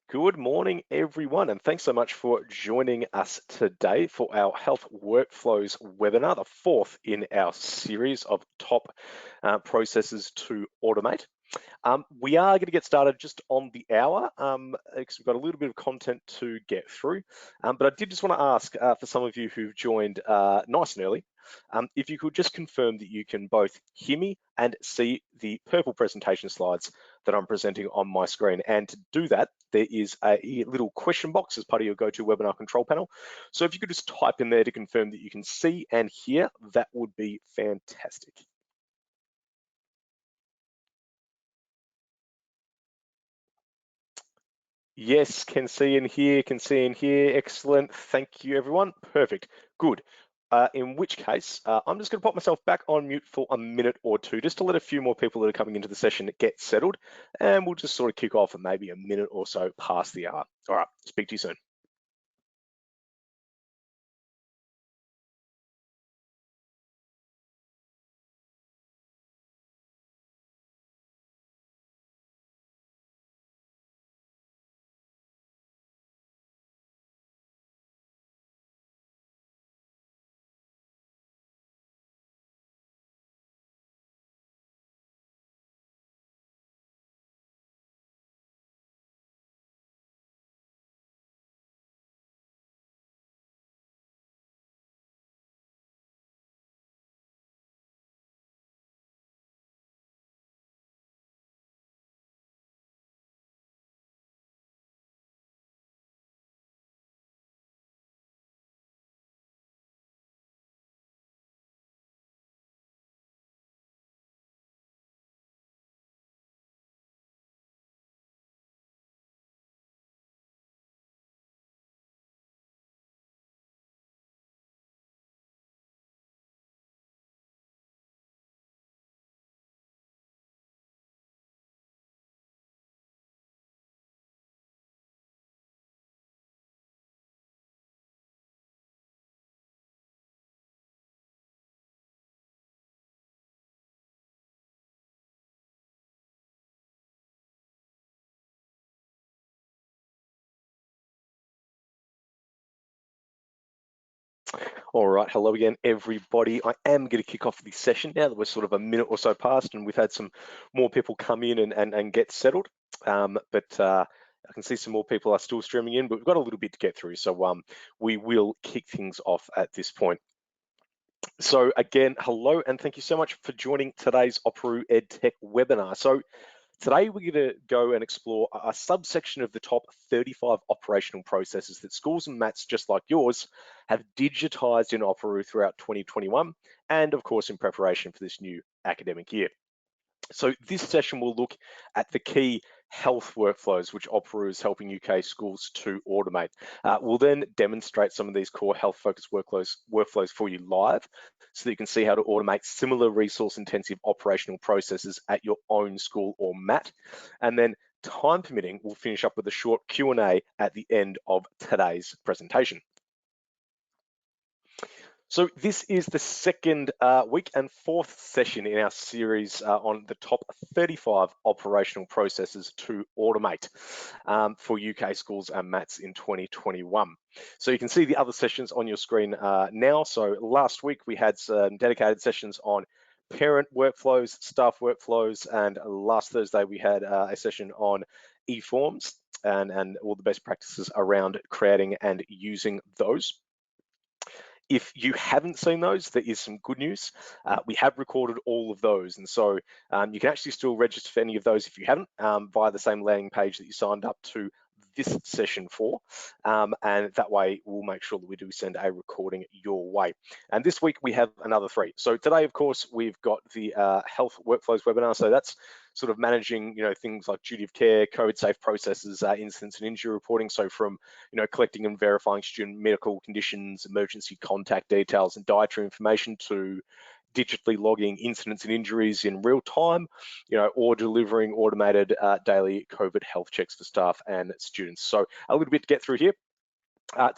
Good morning, everyone, and thanks so much for joining us today for our Health Workflows webinar, the fourth in our series of top processes to automate. We are going to get started just on the hour because we've got a little bit of content to get through. But I did just want to ask for some of you who've joined nice and early, if you could just confirm that you can both hear me and see the purple presentation slides that I'm presenting on my screen. And to do that, there is a little question box as part of your GoToWebinar control panel. So if you could just type in there to confirm that you can see and hear, that would be fantastic. Yes, can see and hear, can see and hear. Excellent. Thank you, everyone. Perfect. Good. In which case, I'm just going to pop myself back on mute for a minute or two, just to let a few more people that are coming into the session get settled, and we'll just sort of kick off at maybe a minute or so past the hour. All right, speak to you soon. All right, hello again, everybody. I am going to kick off the session now that we're sort of a minute or so past and we've had some more people come in and get settled. But I can see some more people are still streaming in, but we've got a little bit to get through. So we will kick things off at this point. So again, hello, and thank you so much for joining today's Operu EdTech webinar. So today we're going to go and explore a subsection of the top 35 operational processes that schools and mats just like yours have digitized in Operu throughout 2021, and of course in preparation for this new academic year. So this session will look at the key health workflows which Operu is helping UK schools to automate. We'll then demonstrate some of these core health-focused workflows for you live so that you can see how to automate similar resource-intensive operational processes at your own school or mat. And then, time permitting, we'll finish up with a short Q&A at the end of today's presentation. So this is the second week and fourth session in our series on the top 35 operational processes to automate for UK schools and mats in 2021. So you can see the other sessions on your screen now. So last week we had some dedicated sessions on parent workflows, staff workflows, and last Thursday we had a session on eForms and all the best practices around creating and using those. If you haven't seen those, there is some good news. We have recorded all of those, and so you can actually still register for any of those if you haven't via the same landing page that you signed up to this session for, and that way we'll make sure that we do send a recording your way. And this week we have another 3. So today, of course, we've got the health workflows webinar. So that's sort of managing, things like duty of care, COVID safe processes, incidents and injury reporting. So from, collecting and verifying student medical conditions, emergency contact details and dietary information to digitally logging incidents and injuries in real time, or delivering automated daily COVID health checks for staff and students. So a little bit to get through here.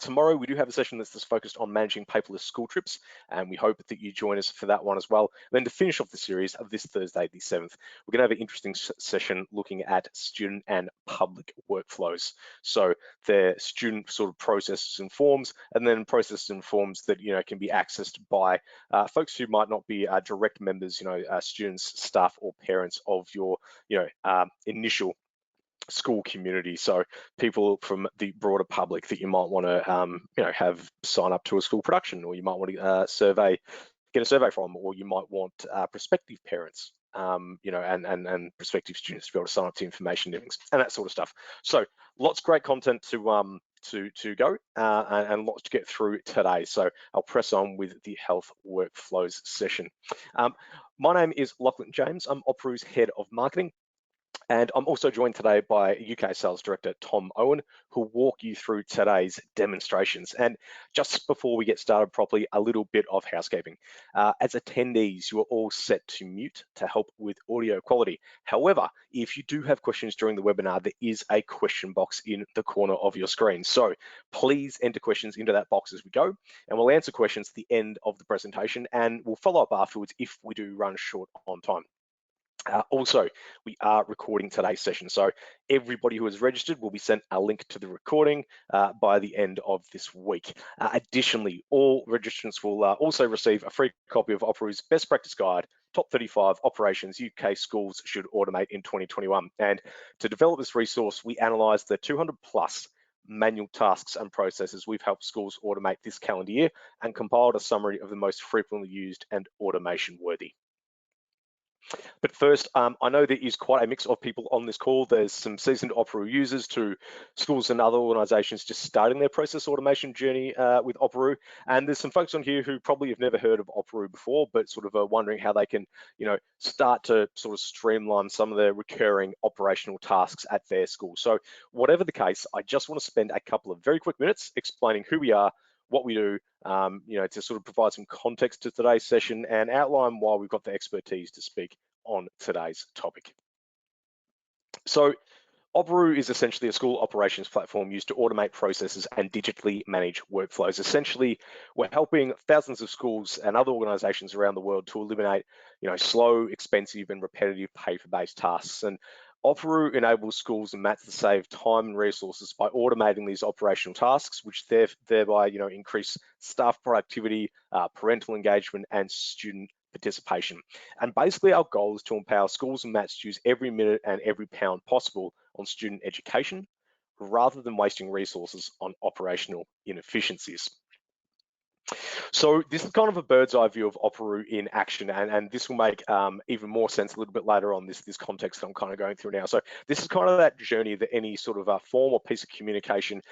Tomorrow, we do have a session that's just focused on managing paperless school trips, and we hope that you join us for that one as well. Then to finish off the series of this Thursday, the 7th, we're going to have an interesting session looking at student and public workflows. So the student sort of processes and forms, and then processes and forms that can be accessed by folks who might not be direct members, students, staff, or parents of your initial school community. So people from the broader public that you might want to have sign up to a school production, or you might want to get a survey from, or you might want prospective parents and prospective students to be able to sign up to information meetings and that sort of stuff. So lots of great content to go and lots to get through today. So I'll press on with the health workflows session. My name is Lachlan James. I'm Operu's head of marketing. And I'm also joined today by UK Sales Director Tom Owen, who'll walk you through today's demonstrations. And just before we get started properly, a little bit of housekeeping. As attendees, you are all set to mute to help with audio quality. However, if you do have questions during the webinar, there is a question box in the corner of your screen. So please enter questions into that box as we go, and we'll answer questions at the end of the presentation, and we'll follow up afterwards if we do run short on time. Also, we are recording today's session, so everybody who is registered will be sent a link to the recording by the end of this week. Additionally, all registrants will also receive a free copy of Operu's Best Practice Guide, Top 35 Operations UK Schools Should Automate in 2021. And to develop this resource, we analysed the 200 plus manual tasks and processes we've helped schools automate this calendar year and compiled a summary of the most frequently used and automation worthy. But first, I know there is quite a mix of people on this call. There's some seasoned Operu users to schools and other organisations just starting their process automation journey with Operu. And there's some folks on here who probably have never heard of Operu before, but sort of are wondering how they can, start to sort of streamline some of their recurring operational tasks at their school. So whatever the case, I just want to spend a couple of very quick minutes explaining who we are, what we do, to sort of provide some context to today's session and outline why we've got the expertise to speak on today's topic. So Operu is essentially a school operations platform used to automate processes and digitally manage workflows. Essentially, we're helping thousands of schools and other organizations around the world to eliminate, slow, expensive, and repetitive paper-based tasks. And Operu enables schools and MATs to save time and resources by automating these operational tasks, which thereby, increase staff productivity, parental engagement, and student participation. And basically our goal is to empower schools and MATs to use every minute and every pound possible on student education rather than wasting resources on operational inefficiencies. So this is kind of a bird's eye view of Operu in action, and this will make even more sense a little bit later on this context that I'm kind of going through now. So this is kind of that journey that any sort of form or piece of communication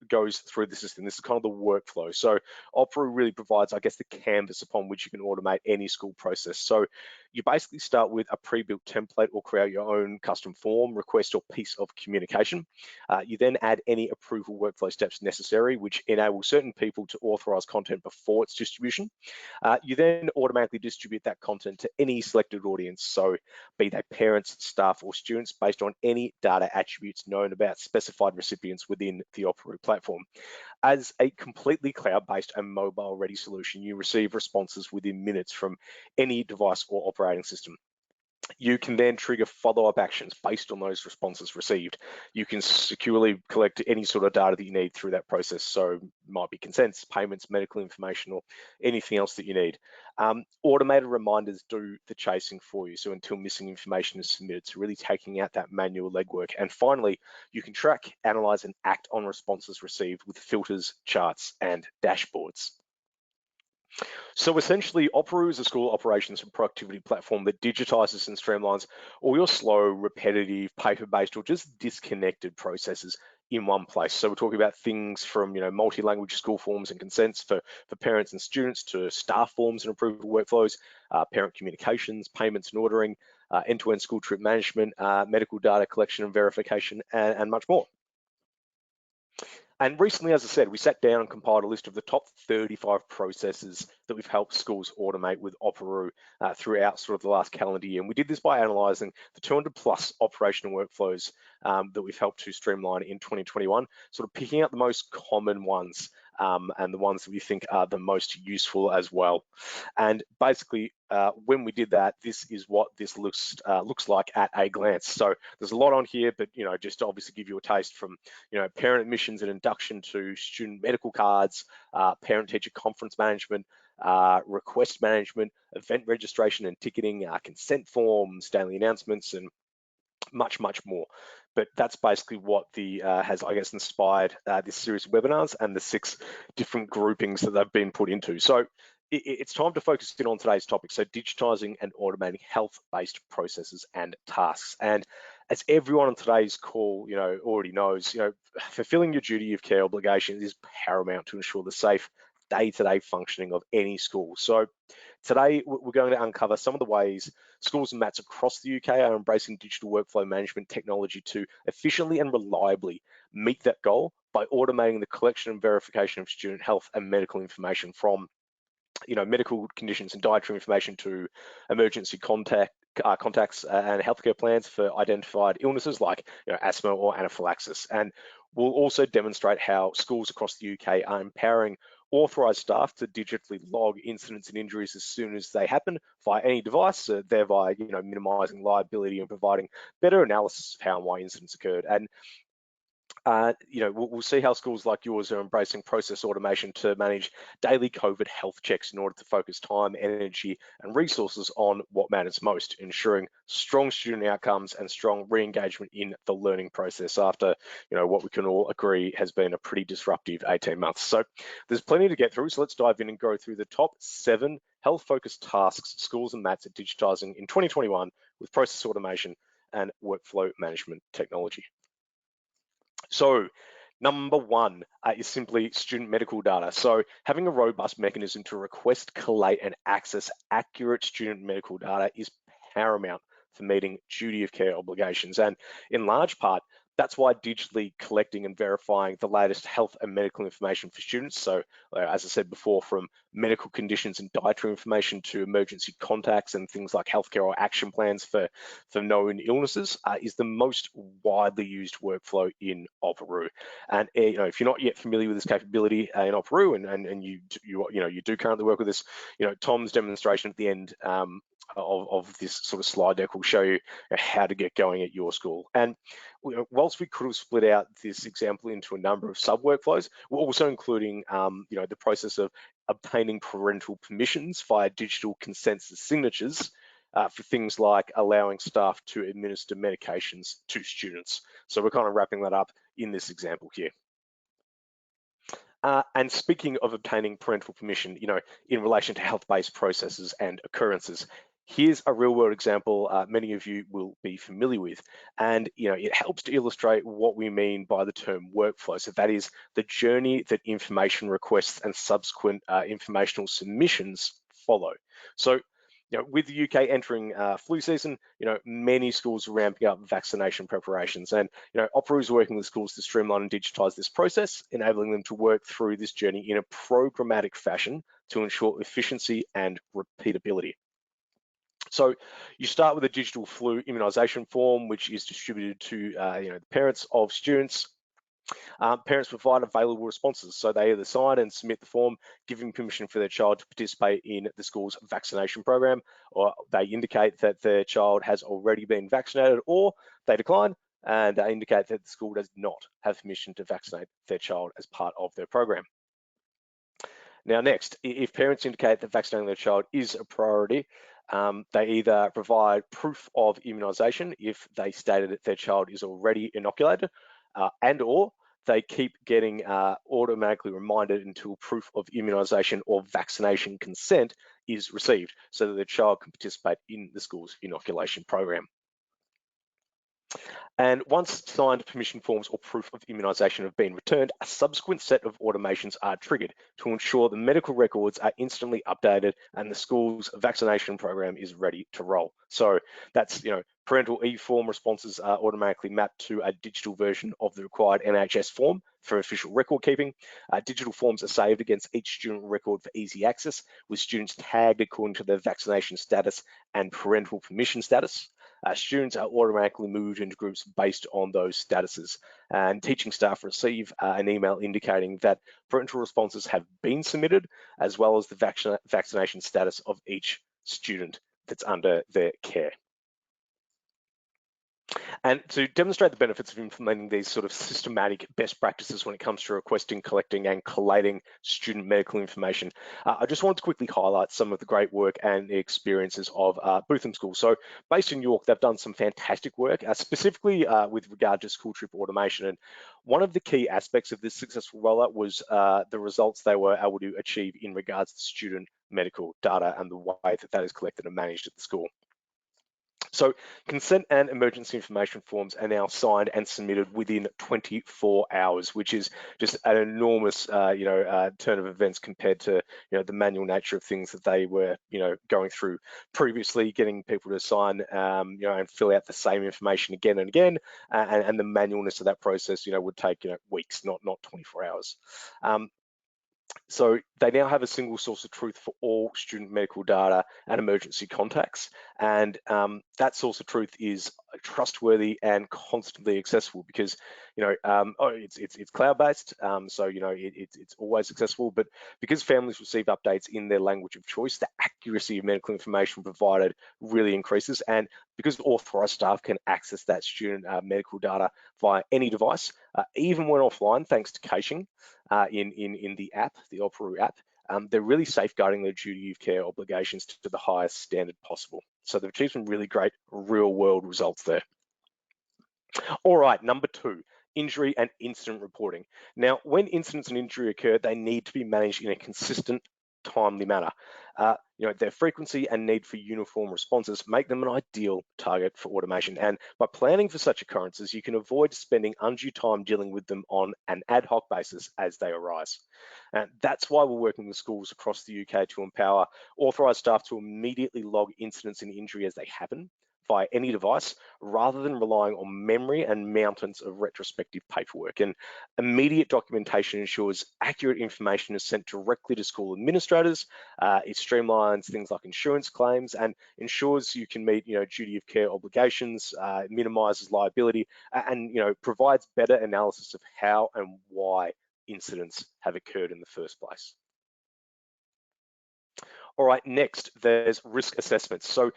goes through the system. This is kind of the workflow. So Operu really provides, I guess, the canvas upon which you can automate any school process. So you basically start with a pre-built template or create your own custom form, request, or piece of communication. You then add any approval workflow steps necessary, which enable certain people to authorize content before its distribution. You then automatically distribute that content to any selected audience, so be they parents, staff, or students, based on any data attributes known about specified recipients within the Operu platform. As a completely cloud-based and mobile-ready solution, you receive responses within minutes from any device or operating system. You can then trigger follow-up actions based on those responses received. You can securely collect any sort of data that you need through that process. So it might be consents, payments, medical information, or anything else that you need. Automated reminders do the chasing for you. So until missing information is submitted, so really taking out that manual legwork. And finally, you can track, analyze, and act on responses received with filters, charts, and dashboards. So essentially, Operu is a school operations and productivity platform that digitizes and streamlines all your slow, repetitive, paper-based, or just disconnected processes in one place. So we're talking about things from multi-language school forms and consents for parents and students, to staff forms and approval workflows, parent communications, payments and ordering, end-to-end school trip management, medical data collection and verification, and much more. And recently, as I said, we sat down and compiled a list of the top 35 processes that we've helped schools automate with Operoo throughout sort of the last calendar year. And we did this by analysing the 200 plus operational workflows that we've helped to streamline in 2021, sort of picking out the most common ones and the ones that we think are the most useful as well. And basically, when we did that, this is what this looks like at a glance. So there's a lot on here, but just to obviously give you a taste from parent admissions and induction to student medical cards, parent-teacher conference management, request management, event registration and ticketing, consent forms, daily announcements, and much more. But that's basically what the has, I guess, inspired this series of webinars and the 6 different groupings that they've been put into. So it's time to focus in on today's topic. So digitizing and automating health-based processes and tasks. And as everyone on today's call, already knows, fulfilling your duty of care obligation is paramount to ensure the safe day-to-day functioning of any school. So today, we're going to uncover some of the ways schools and MATs across the UK are embracing digital workflow management technology to efficiently and reliably meet that goal by automating the collection and verification of student health and medical information from medical conditions and dietary information to emergency contacts and healthcare plans for identified illnesses like asthma or anaphylaxis. And we'll also demonstrate how schools across the UK are empowering authorised staff to digitally log incidents and injuries as soon as they happen via any device, thereby minimising liability and providing better analysis of how and why incidents occurred. And we'll see how schools like yours are embracing process automation to manage daily COVID health checks in order to focus time, energy, and resources on what matters most, ensuring strong student outcomes and strong re-engagement in the learning process after, what we can all agree has been a pretty disruptive 18 months. So there's plenty to get through. So let's dive in and go through the top 7 health-focused tasks schools and MATs are digitizing in 2021 with process automation and workflow management technology. So number 1 is simply student medical data. So having a robust mechanism to request, collate, and access accurate student medical data is paramount for meeting duty of care obligations. And in large part, that's why digitally collecting and verifying the latest health and medical information for students, so as I said before, from medical conditions and dietary information to emergency contacts and things like healthcare or action plans for known illnesses, is the most widely used workflow in Operoo. And if you're not yet familiar with this capability in Operoo, and you do currently work with this, Tom's demonstration at the end of this sort of slide deck will show you how to get going at your school. And whilst we could have split out this example into a number of sub workflows, we're also including the process of obtaining parental permissions via digital consensus signatures for things like allowing staff to administer medications to students. So we're kind of wrapping that up in this example here. And speaking of obtaining parental permission, in relation to health-based processes and occurrences, here's a real-world example many of you will be familiar with, and it helps to illustrate what we mean by the term workflow. So that is the journey that information requests and subsequent informational submissions follow. So with the UK entering flu season, many schools are ramping up vaccination preparations, and Operoo is working with schools to streamline and digitise this process, enabling them to work through this journey in a programmatic fashion to ensure efficiency and repeatability. So you start with a digital flu immunisation form, which is distributed to the parents of students. Parents provide available responses, so they either sign and submit the form giving permission for their child to participate in the school's vaccination program, or they indicate that their child has already been vaccinated, or they decline and indicate that the school does not have permission to vaccinate their child as part of their program. Now next, if parents indicate that vaccinating their child is a priority, they either provide proof of immunisation if they stated that their child is already inoculated, and or they keep getting automatically reminded until proof of immunisation or vaccination consent is received so that the child can participate in the school's inoculation program. And once signed permission forms or proof of immunisation have been returned, a subsequent set of automations are triggered to ensure the medical records are instantly updated and the school's vaccination program is ready to roll. So that's, parental eForm responses are automatically mapped to a digital version of the required NHS form for official record keeping. Digital forms are saved against each student record for easy access, with students tagged according to their vaccination status and parental permission status. Students are automatically moved into groups based on those statuses, and teaching staff receive an email indicating that parental responses have been submitted, as well as the vaccination status of each student that's under their care. And to demonstrate the benefits of implementing these sort of systematic best practices when it comes to requesting, collecting and collating student medical information, I just wanted to quickly highlight some of the great work and the experiences of Bootham School. So based in York, they've done some fantastic work, specifically with regard to school trip automation. And one of the key aspects of this successful rollout was the results they were able to achieve in regards to student medical data and the way that is collected and managed at the school. So consent and emergency information forms are now signed and submitted within 24 hours, which is just an enormous, turn of events compared to, the manual nature of things that they were, going through previously, getting people to sign, and fill out the same information again and again, and the manualness of that process, would take, weeks, not 24 hours. So they now have a single source of truth for all student medical data and emergency contacts. And that source of truth is trustworthy and constantly accessible because, it's cloud-based. So, it's always accessible, but because families receive updates in their language of choice, the accuracy of medical information provided really increases. And because authorized staff can access that student medical data via any device, even when offline, thanks to caching, in the app, the Opera app, they're really safeguarding their duty of care obligations to the highest standard possible. So they've achieved some really great real world results there. All right, number 2, injury and incident reporting. Now, when incidents and injury occur, they need to be managed in a consistent, timely manner. Their frequency and need for uniform responses make them an ideal target for automation. And by planning for such occurrences, you can avoid spending undue time dealing with them on an ad hoc basis as they arise. And that's why we're working with schools across the UK to empower authorised staff to immediately log incidents and injury as they happen via any device, rather than relying on memory and mountains of retrospective paperwork. And immediate documentation ensures accurate information is sent directly to school administrators. It streamlines things like insurance claims and ensures you can meet, duty of care obligations, minimises liability, and provides better analysis of how and why incidents have occurred in the first place. All right, next, there's risk assessments. So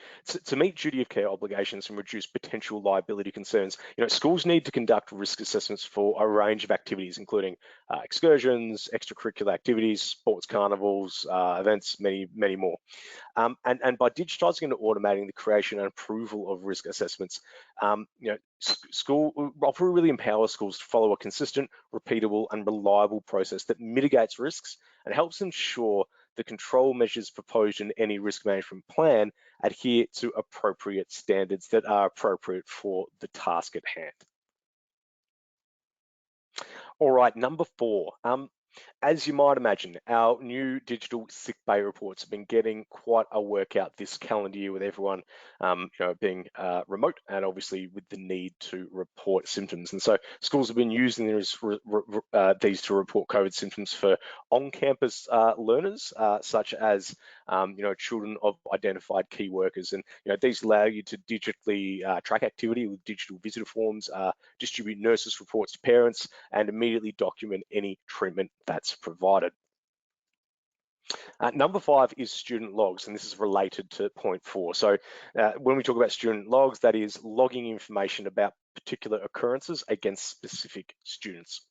to meet duty of care obligations and reduce potential liability concerns, schools need to conduct risk assessments for a range of activities, including excursions, extracurricular activities, sports carnivals, events, many, many more. And by digitising and automating the creation and approval of risk assessments, school Opera really empowers schools to follow a consistent, repeatable and reliable process that mitigates risks and helps ensure the control measures proposed in any risk management plan adhere to appropriate standards that are appropriate for the task at hand. All right, number 4. As you might imagine, our new digital sick bay reports have been getting quite a workout this calendar year with everyone being remote and obviously with the need to report symptoms. And so schools have been using these to report COVID symptoms for on-campus learners, such as children of identified key workers. And these allow you to digitally track activity with digital visitor forms, distribute nurses' reports to parents, and immediately document any treatment that's provided. Number 5 is student logs, and this is related to point 4. So when we talk about student logs, that is logging information about particular occurrences against specific students.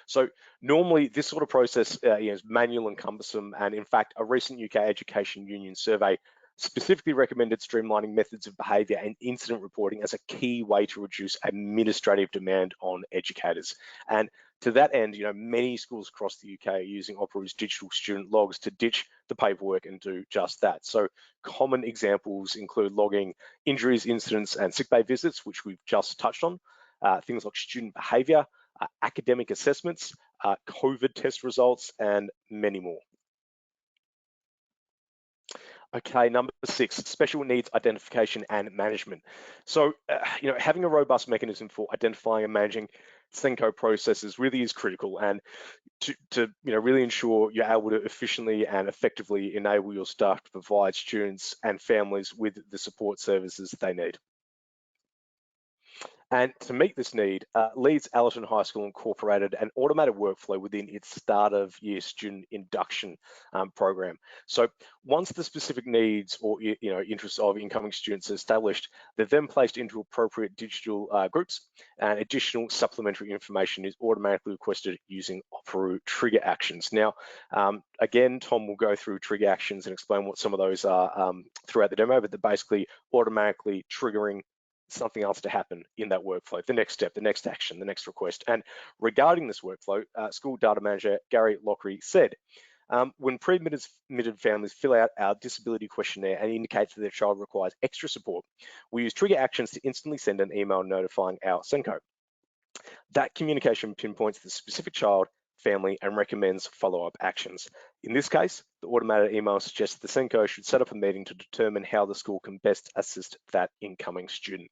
So normally this sort of process is manual and cumbersome, and in fact, a recent UK Education Union survey specifically recommended streamlining methods of behaviour and incident reporting as a key way to reduce administrative demand on educators. And to that end, many schools across the UK are using Opera's digital student logs to ditch the paperwork and do just that. So common examples include logging injuries, incidents, and sick bay visits, which we've just touched on, things like student behaviour, academic assessments, COVID test results, and many more. Okay, number 6, special needs identification and management. So, having a robust mechanism for identifying and managing SENCO processes really is critical, and to really ensure you're able to efficiently and effectively enable your staff to provide students and families with the support services they need. And to meet this need, Leeds Allerton High School incorporated an automated workflow within its start of year student induction program. So once the specific needs or interests of incoming students are established, they're then placed into appropriate digital groups, and additional supplementary information is automatically requested using Operoo trigger actions. Now, again, Tom will go through trigger actions and explain what some of those are throughout the demo, but they're basically automatically triggering something else to happen in that workflow, the next step, the next action, the next request. And regarding this workflow, school data manager Gary Lockery said, when pre-admitted families fill out our disability questionnaire and indicate that their child requires extra support, we use trigger actions to instantly send an email notifying our SENCO. That communication pinpoints the specific child, family, and recommends follow-up actions. In this case, the automated email suggests the SENCO should set up a meeting to determine how the school can best assist that incoming student.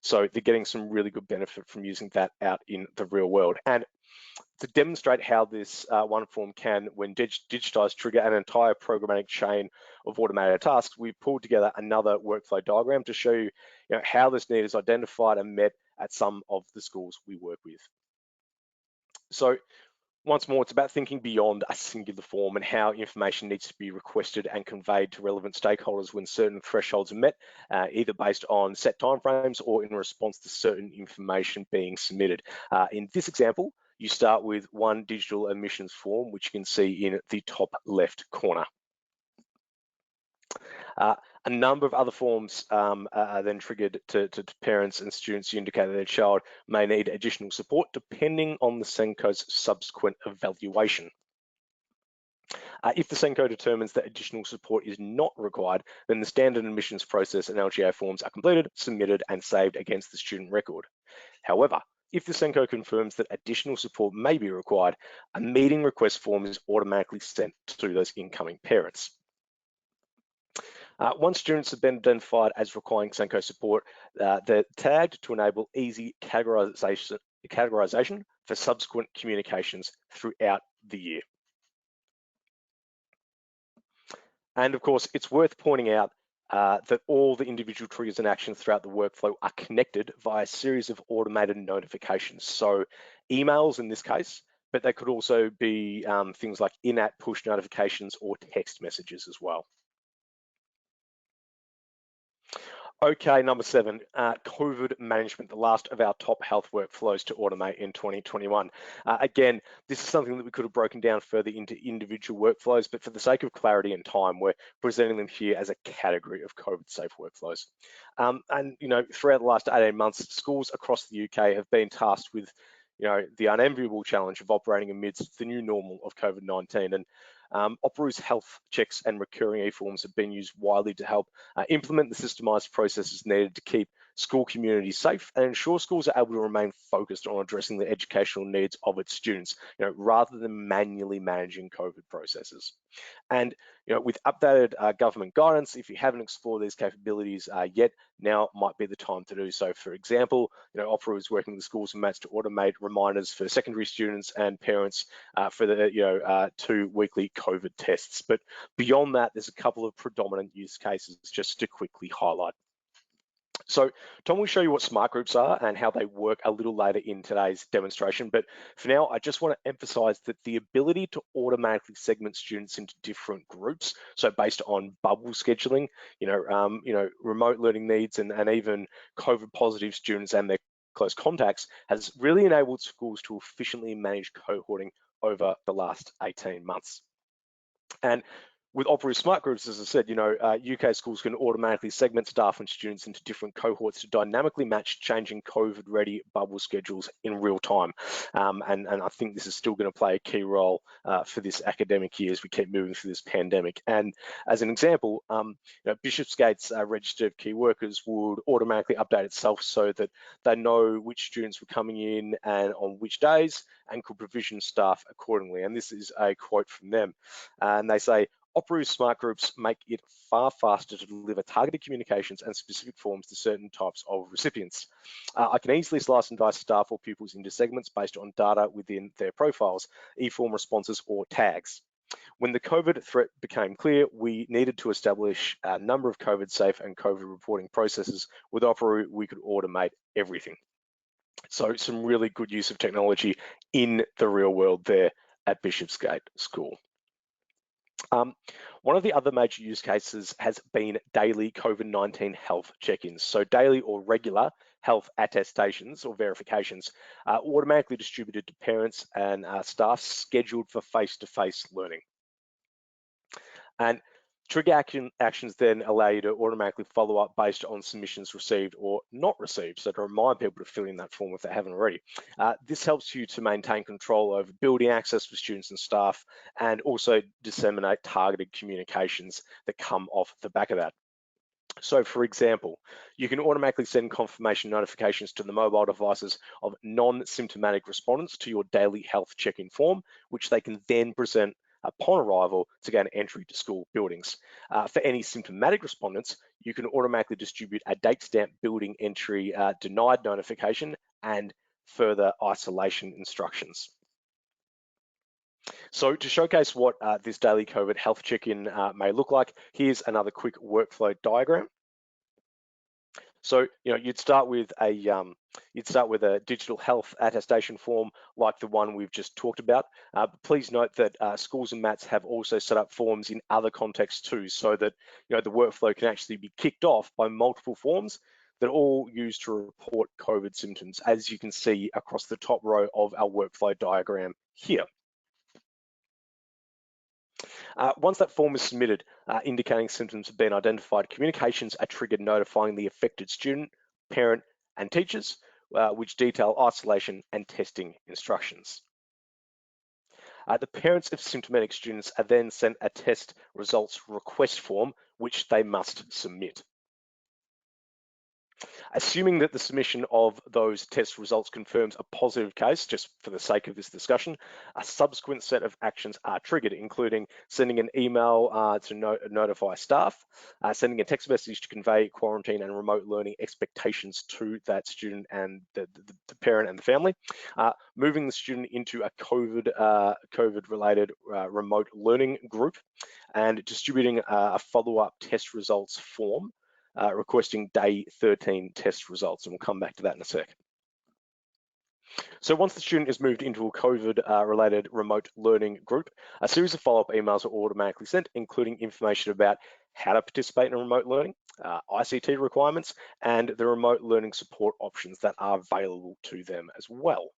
So they're getting some really good benefit from using that out in the real world. And to demonstrate how this one form can, when digitized, trigger an entire programmatic chain of automated tasks, we've pulled together another workflow diagram to show you, how this need is identified and met at some of the schools we work with. So once more, it's about thinking beyond a singular form and how information needs to be requested and conveyed to relevant stakeholders when certain thresholds are met, either based on set timeframes or in response to certain information being submitted. In this example, you start with one digital admissions form, which you can see in the top left corner. A number of other forms are then triggered to parents and students who indicate that their child may need additional support depending on the SENCO's subsequent evaluation. If the SENCO determines that additional support is not required, then the standard admissions process and LGA forms are completed, submitted, and saved against the student record. However, if the SENCO confirms that additional support may be required, a meeting request form is automatically sent to those incoming parents. Once students have been identified as requiring SENCO support, they're tagged to enable easy categorization for subsequent communications throughout the year. And of course, it's worth pointing out that all the individual triggers and actions throughout the workflow are connected via a series of automated notifications. So emails in this case, but they could also be things like in-app push notifications or text messages as well. Okay, number 7, COVID management, the last of our top health workflows to automate in 2021. Again, this is something that we could have broken down further into individual workflows, but for the sake of clarity and time, we're presenting them here as a category of COVID-safe workflows. And throughout the last 18 months, schools across the UK have been tasked with the unenviable challenge of operating amidst the new normal of COVID-19. And Operoo's health checks and recurring eForms have been used widely to help implement the systemised processes needed to keep school communities safe and ensure schools are able to remain focused on addressing the educational needs of its students, rather than manually managing COVID processes. And with updated government guidance, if you haven't explored these capabilities yet, now might be the time to do so. For example, Operoo is working with schools and MATs to automate reminders for secondary students and parents for the 2 weekly COVID tests. But beyond that, there's a couple of predominant use cases just to quickly highlight. So Tom will show you what smart groups are and how they work a little later in today's demonstration. But for now, I just want to emphasize that the ability to automatically segment students into different groups, so based on bubble scheduling, remote learning needs and even COVID positive students and their close contacts, has really enabled schools to efficiently manage cohorting over the last 18 months. And With Opera Smart Groups, as I said, UK schools can automatically segment staff and students into different cohorts to dynamically match changing COVID-ready bubble schedules in real time. And I think this is still going to play a key role for this academic year as we keep moving through this pandemic. And as an example, Bishopsgate's register of key workers would automatically update itself so that they know which students were coming in and on which days, and could provision staff accordingly. And this is a quote from them. And they say, Opera Smart Groups make it far faster to deliver targeted communications and specific forms to certain types of recipients. I can easily slice and dice staff or pupils into segments based on data within their profiles, eForm responses, or tags. When the COVID threat became clear, we needed to establish a number of COVID safe and COVID reporting processes. With Opera, we could automate everything. So some really good use of technology in the real world there at Bishopsgate School. One of the other major use cases has been daily COVID-19 health check-ins. So daily or regular health attestations or verifications are automatically distributed to parents and staff scheduled for face-to-face learning. And trigger actions then allow you to automatically follow up based on submissions received or not received, so to remind people to fill in that form if they haven't already. This helps you to maintain control over building access for students and staff, and also disseminate targeted communications that come off the back of that. So for example, you can automatically send confirmation notifications to the mobile devices of non-symptomatic respondents to your daily health check-in form, which they can then present upon arrival to gain entry to school buildings. For any symptomatic respondents, you can automatically distribute a date stamp building entry denied notification and further isolation instructions. So to showcase what this daily COVID health check-in may look like, here's another quick workflow diagram. So you'd start with a digital health attestation form like the one we've just talked about. But please note that schools and MATs have also set up forms in other contexts too, so that the workflow can actually be kicked off by multiple forms that are all used to report COVID symptoms, as you can see across the top row of our workflow diagram here. Once that form is submitted, indicating symptoms have been identified, communications are triggered notifying the affected student, parent, and teachers, which detail isolation and testing instructions. The parents of symptomatic students are then sent a test results request form, which they must submit. Assuming that the submission of those test results confirms a positive case, just for the sake of this discussion, a subsequent set of actions are triggered, including sending an email to notify staff, sending a text message to convey quarantine and remote learning expectations to that student and the parent and the family, moving the student into a COVID-related remote learning group, and distributing a follow-up test results form requesting day 13 test results, and we'll come back to that in a sec. So once the student is moved into a COVID-related remote learning group, a series of follow-up emails are automatically sent, including information about how to participate in remote learning, ICT requirements, and the remote learning support options that are available to them as well.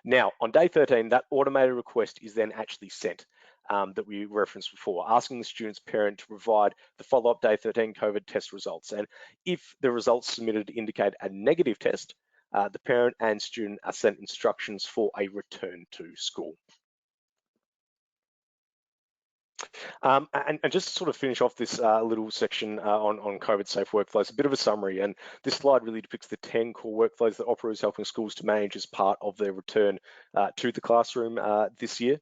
Now, on day 13, that automated request is then actually sent. That we referenced before, asking the student's parent to provide the follow-up day 13 COVID test results. And if the results submitted indicate a negative test, the parent and student are sent instructions for a return to school. And just to sort of finish off this little section on COVID safe workflows, a bit of a summary, and this slide really depicts the 10 core workflows that Opera is helping schools to manage as part of their return to the classroom this year.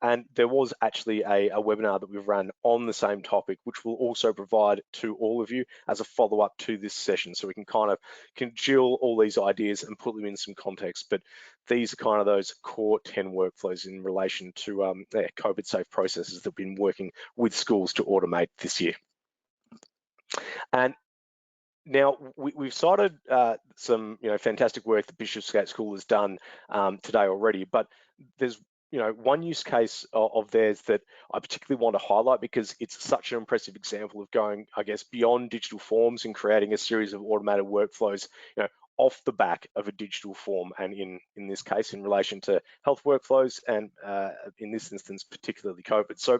And there was actually a webinar that we've run on the same topic, which we'll also provide to all of you as a follow-up to this session, so we can kind of congeal all these ideas and put them in some context. But these are kind of those core 10 workflows in relation to COVID safe processes that we've been working with schools to automate this year. And now we've cited some fantastic work that Bishopsgate School has done today already, but there's one use case of theirs that I particularly want to highlight because it's such an impressive example of going, I guess, beyond digital forms and creating a series of automated workflows, off the back of a digital form, and in this case, in relation to health workflows, and in this instance, particularly COVID. So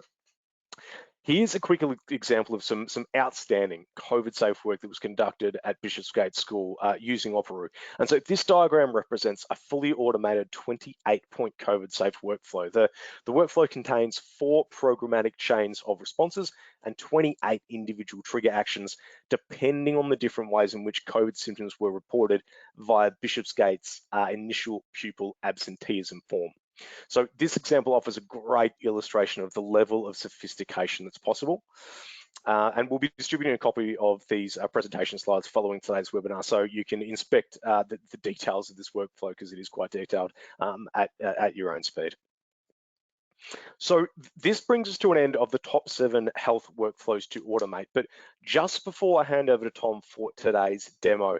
Here's a quick example of some outstanding COVID-safe work that was conducted at Bishopsgate School using Operoo. And so this diagram represents a fully automated 28-point COVID-safe workflow. The workflow contains 4 programmatic chains of responses and 28 individual trigger actions, depending on the different ways in which COVID symptoms were reported via Bishopsgate's initial pupil absenteeism form. So this example offers a great illustration of the level of sophistication that's possible. And we'll be distributing a copy of these presentation slides following today's webinar, so you can inspect the details of this workflow, because it is quite detailed at your own speed. So this brings us to an end of the top 7 health workflows to automate. But just before I hand over to Tom for today's demo,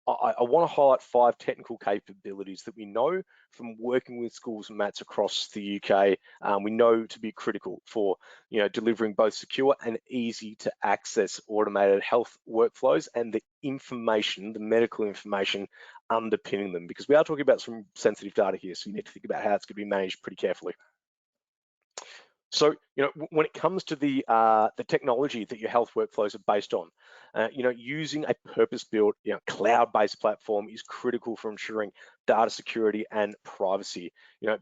I want to highlight 5 technical capabilities that we know from working with schools and MATs across the UK, we know to be critical for delivering both secure and easy to access automated health workflows and the information, the medical information underpinning them, because we are talking about some sensitive data here, so you need to think about how it's going to be managed pretty carefully. So, when it comes to the technology that your health workflows are based on, using a purpose-built, cloud-based platform is critical for ensuring data security and privacy.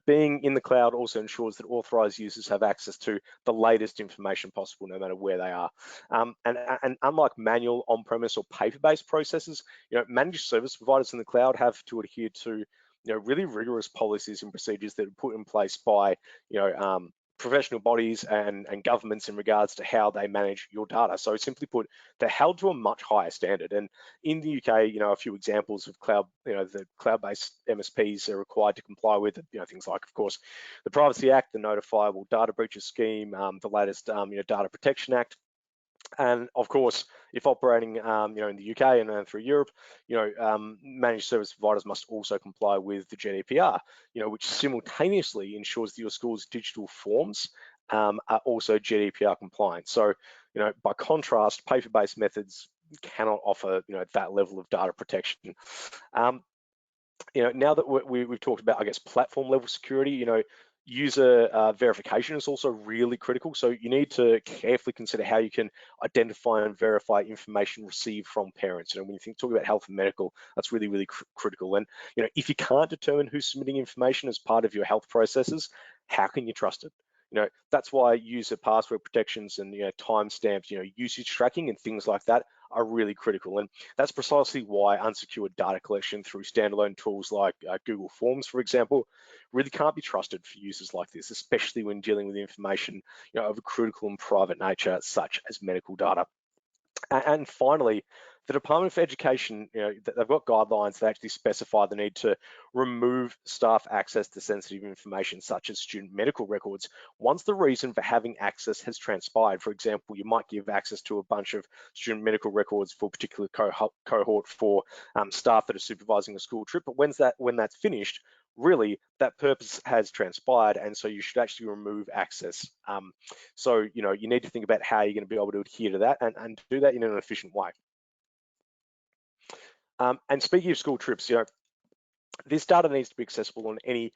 Being in the cloud also ensures that authorized users have access to the latest information possible, no matter where they are. And unlike manual on-premise or paper-based processes, managed service providers in the cloud have to adhere to, really rigorous policies and procedures that are put in place by, professional bodies and governments in regards to how they manage your data. So simply put, they're held to a much higher standard. And in the UK, a few examples of cloud, the cloud-based MSPs are required to comply with, things like, of course, the Privacy Act, the Notifiable Data Breaches Scheme, the latest, Data Protection Act. And of course, if operating, in the UK and through Europe, managed service providers must also comply with the GDPR, which simultaneously ensures that your school's digital forms are also GDPR compliant. So, by contrast, paper-based methods cannot offer, that level of data protection. Now that we've talked about, I guess, platform level security, user verification is also really critical. So you need to carefully consider how you can identify and verify information received from parents. When you talk about health and medical, that's really, really critical. And if you can't determine who's submitting information as part of your health processes, how can you trust it? That's why user password protections and timestamps, usage tracking and things like that are really critical. And that's precisely why unsecured data collection through standalone tools like Google Forms, for example, really can't be trusted for users like this, especially when dealing with information of a critical and private nature, such as medical data. And finally, the Department for Education, they've got guidelines that actually specify the need to remove staff access to sensitive information, such as student medical records, once the reason for having access has transpired. For example, you might give access to a bunch of student medical records for a particular cohort for staff that are supervising a school trip, but when that's finished, really that purpose has transpired, and so you should actually remove access. So you need to think about how you're going to be able to adhere to that and do that in an efficient way. And speaking of school trips, this data needs to be accessible on any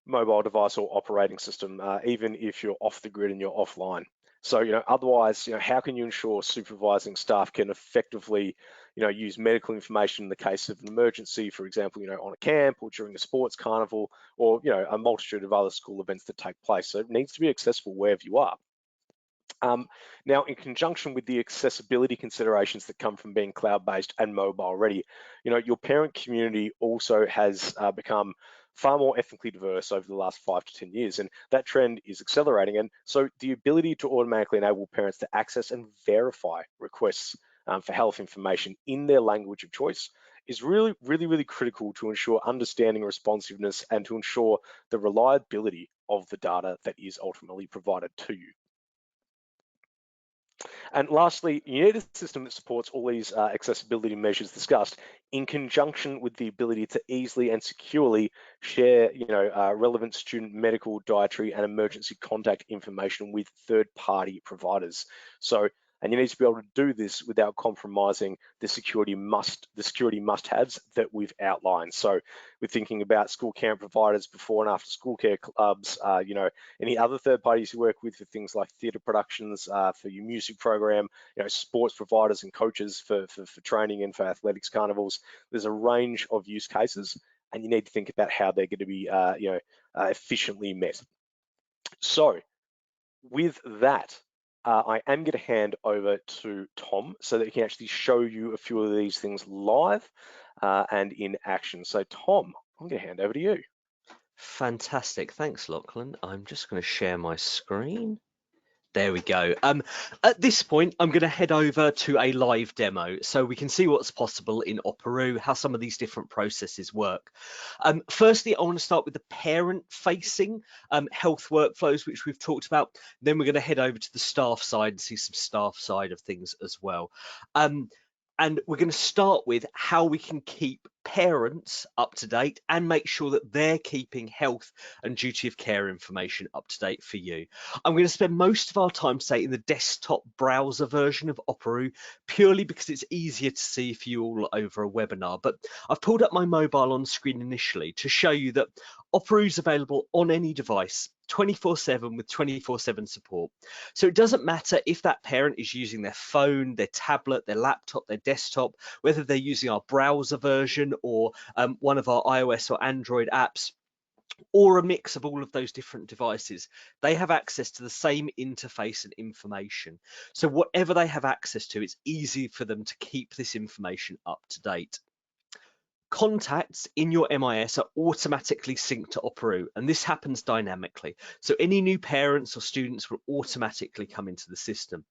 mobile device or operating system, even if you're off the grid and you're offline. So, otherwise, how can you ensure supervising staff can effectively, use medical information in the case of an emergency, for example, on a camp or during a sports carnival, or, a multitude of other school events that take place. So it needs to be accessible wherever you are. Now, in conjunction with the accessibility considerations that come from being cloud-based and mobile ready, your parent community also has become far more ethnically diverse over the last 5 to 10 years, and that trend is accelerating. And so the ability to automatically enable parents to access and verify requests for health information in their language of choice is really, really, really critical to ensure understanding, responsiveness, and to ensure the reliability of the data that is ultimately provided to you. And lastly, you need a system that supports all these accessibility measures discussed in conjunction with the ability to easily and securely share, relevant student medical, dietary, and emergency contact information with third-party providers. So and you need to be able to do this without compromising the security must-haves that we've outlined. So we're thinking about school camp providers, before and after school care clubs, any other third parties you work with for things like theatre productions, for your music program, sports providers and coaches for training and for athletics carnivals. There's a range of use cases, and you need to think about how they're going to be efficiently met. So with that, I am going to hand over to Tom so that he can actually show you a few of these things live and in action. So Tom, I'm going to hand over to you. Fantastic. Thanks, Lachlan. I'm just going to share my screen. There we go. At this point, I'm going to head over to a live demo so we can see what's possible in Operoo, how some of these different processes work. Firstly, I want to start with the parent-facing health workflows, which we've talked about. Then we're going to head over to the staff side and see some staff side of things as well. And we're going to start with how we can keep parents up to date and make sure that they're keeping health and duty of care information up to date for you. I'm going to spend most of our time today in the desktop browser version of Operoo, purely because it's easier to see for you all over a webinar. But I've pulled up my mobile on screen initially to show you that Operoo is available on any device 24/7 with 24/7 support. So it doesn't matter if that parent is using their phone, their tablet, their laptop, their desktop, whether they're using our browser version or one of our iOS or Android apps, or a mix of all of those different devices. They have access to the same interface and information. So whatever they have access to, it's easy for them to keep this information up to date. Contacts in your MIS are automatically synced to Operoo, and this happens dynamically. So any new parents or students will automatically come into the system.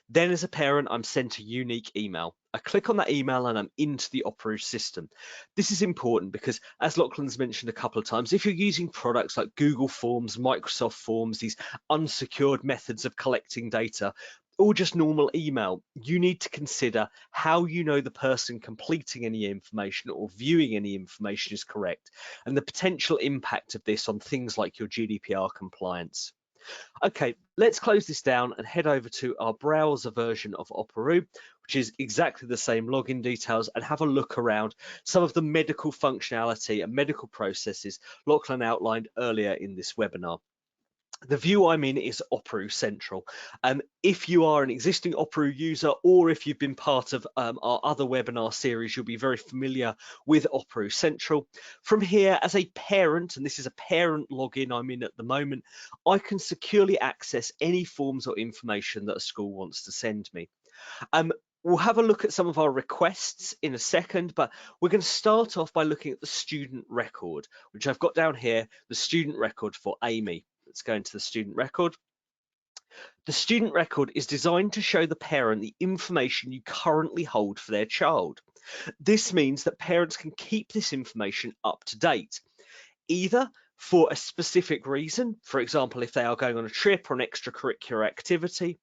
Then as a parent, I'm sent a unique email. I click on that email and I'm into the Operoo system. This is important because, as Lachlan's mentioned a couple of times, if you're using products like Google Forms, Microsoft Forms, these unsecured methods of collecting data, or just normal email, you need to consider how you know the person completing any information or viewing any information is correct, and the potential impact of this on things like your GDPR compliance. Okay, let's close this down and head over to our browser version of Operoo, which is exactly the same login details, and have a look around some of the medical functionality and medical processes Lachlan outlined earlier in this webinar. The view I'm in is Operoo Central. If you are an existing Operoo user, or if you've been part of our other webinar series, you'll be very familiar with Operoo Central. From here, as a parent, and this is a parent login I'm in at the moment, I can securely access any forms or information that a school wants to send me. We'll have a look at some of our requests in a second, but we're going to start off by looking at the student record, which I've got down here, the student record for Amy. Let's go into the student record. The student record is designed to show the parent the information you currently hold for their child. This means that parents can keep this information up to date, either for a specific reason, for example, if they are going on a trip or an extracurricular activity,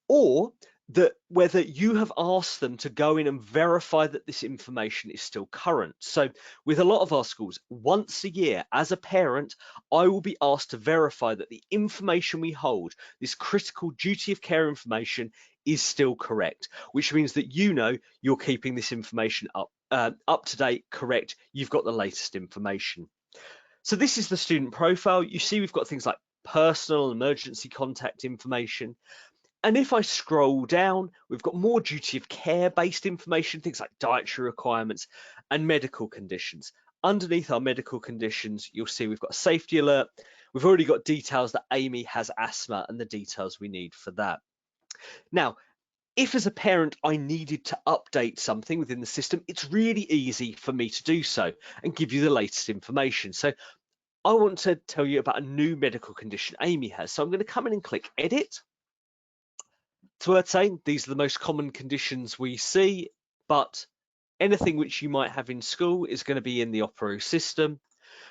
or that whether you have asked them to go in and verify that this information is still current. So with a lot of our schools, once a year as a parent, I will be asked to verify that the information we hold, this critical duty of care information, is still correct, which means that you know you're keeping this information up to date, correct, you've got the latest information. So this is the student profile. You see we've got things like personal emergency contact information. And if I scroll down, we've got more duty of care based information, things like dietary requirements and medical conditions. Underneath our medical conditions, you'll see we've got a safety alert. We've already got details that Amy has asthma and the details we need for that. Now, if as a parent I needed to update something within the system, it's really easy for me to do so and give you the latest information. So I want to tell you about a new medical condition Amy has. So I'm going to come in and click Edit. It's worth saying these are the most common conditions we see, but anything which you might have in school is going to be in the Operoo system.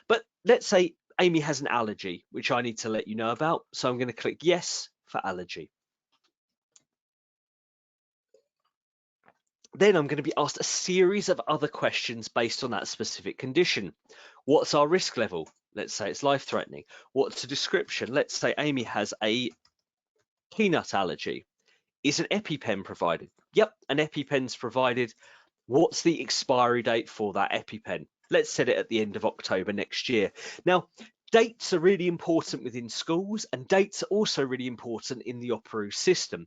But let's say Amy has an allergy, which I need to let you know about. So I'm going to click Yes for allergy. Then I'm going to be asked a series of other questions based on that specific condition. What's our risk level? Let's say it's life-threatening. What's the description? Let's say Amy has a peanut allergy. Is an EpiPen provided? Yep, an EpiPen's provided. What's the expiry date for that EpiPen? Let's set it at the end of October next year. Now, dates are really important within schools, and dates are also really important in the Operoo system.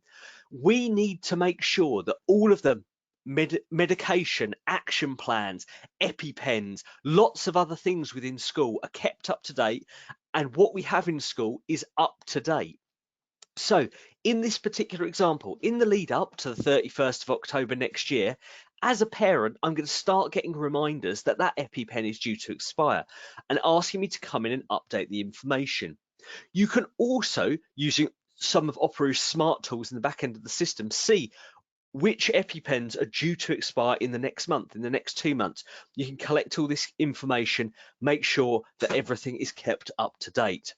We need to make sure that all of the medication, action plans, EpiPens, lots of other things within school are kept up to date, and what we have in school is up to date. So in this particular example, in the lead up to the 31st of October next year, as a parent, I'm going to start getting reminders that that EpiPen is due to expire and asking me to come in and update the information. You can also, using some of Operoo's smart tools in the back end of the system, see which EpiPens are due to expire in the next month, in the next 2 months. You can collect all this information, make sure that everything is kept up to date.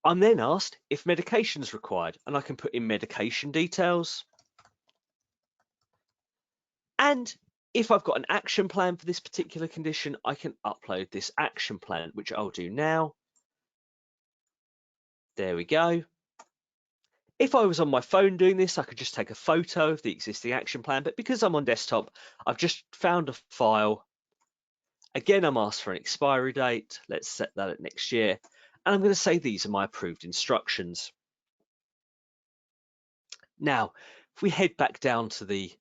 I'm then asked if medication is required, and I can put in medication details. And if I've got an action plan for this particular condition, I can upload this action plan, which I'll do now. There we go. If I was on my phone doing this, I could just take a photo of the existing action plan, but because I'm on desktop, I've just found a file. Again, I'm asked for an expiry date. Let's set that at next year. And I'm going to say these are my approved instructions. Now, if we head back down to the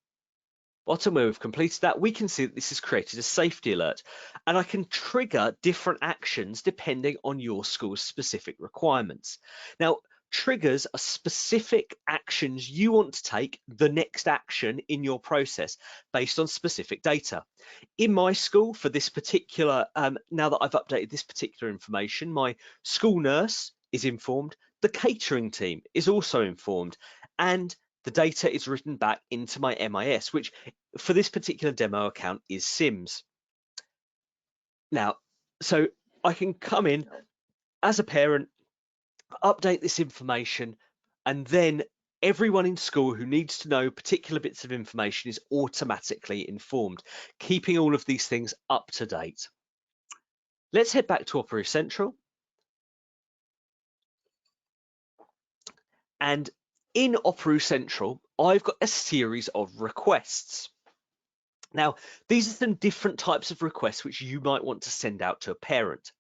bottom where we've completed that, we can see that this has created a safety alert, and I can trigger different actions depending on your school's specific requirements. Now, triggers are specific actions you want to take, the next action in your process based on specific data. In my school, for this particular, now that I've updated this particular information, my school nurse is informed, the catering team is also informed, and the data is written back into my MIS, which for this particular demo account is Sims. Now, so I can come in as a parent, update this information, and then everyone in school who needs to know particular bits of information is automatically informed, keeping all of these things up to date. Let's head back to Operoo Central. And in Operoo Central, I've got a series of requests. Now, these are some different types of requests which you might want to send out to a parent.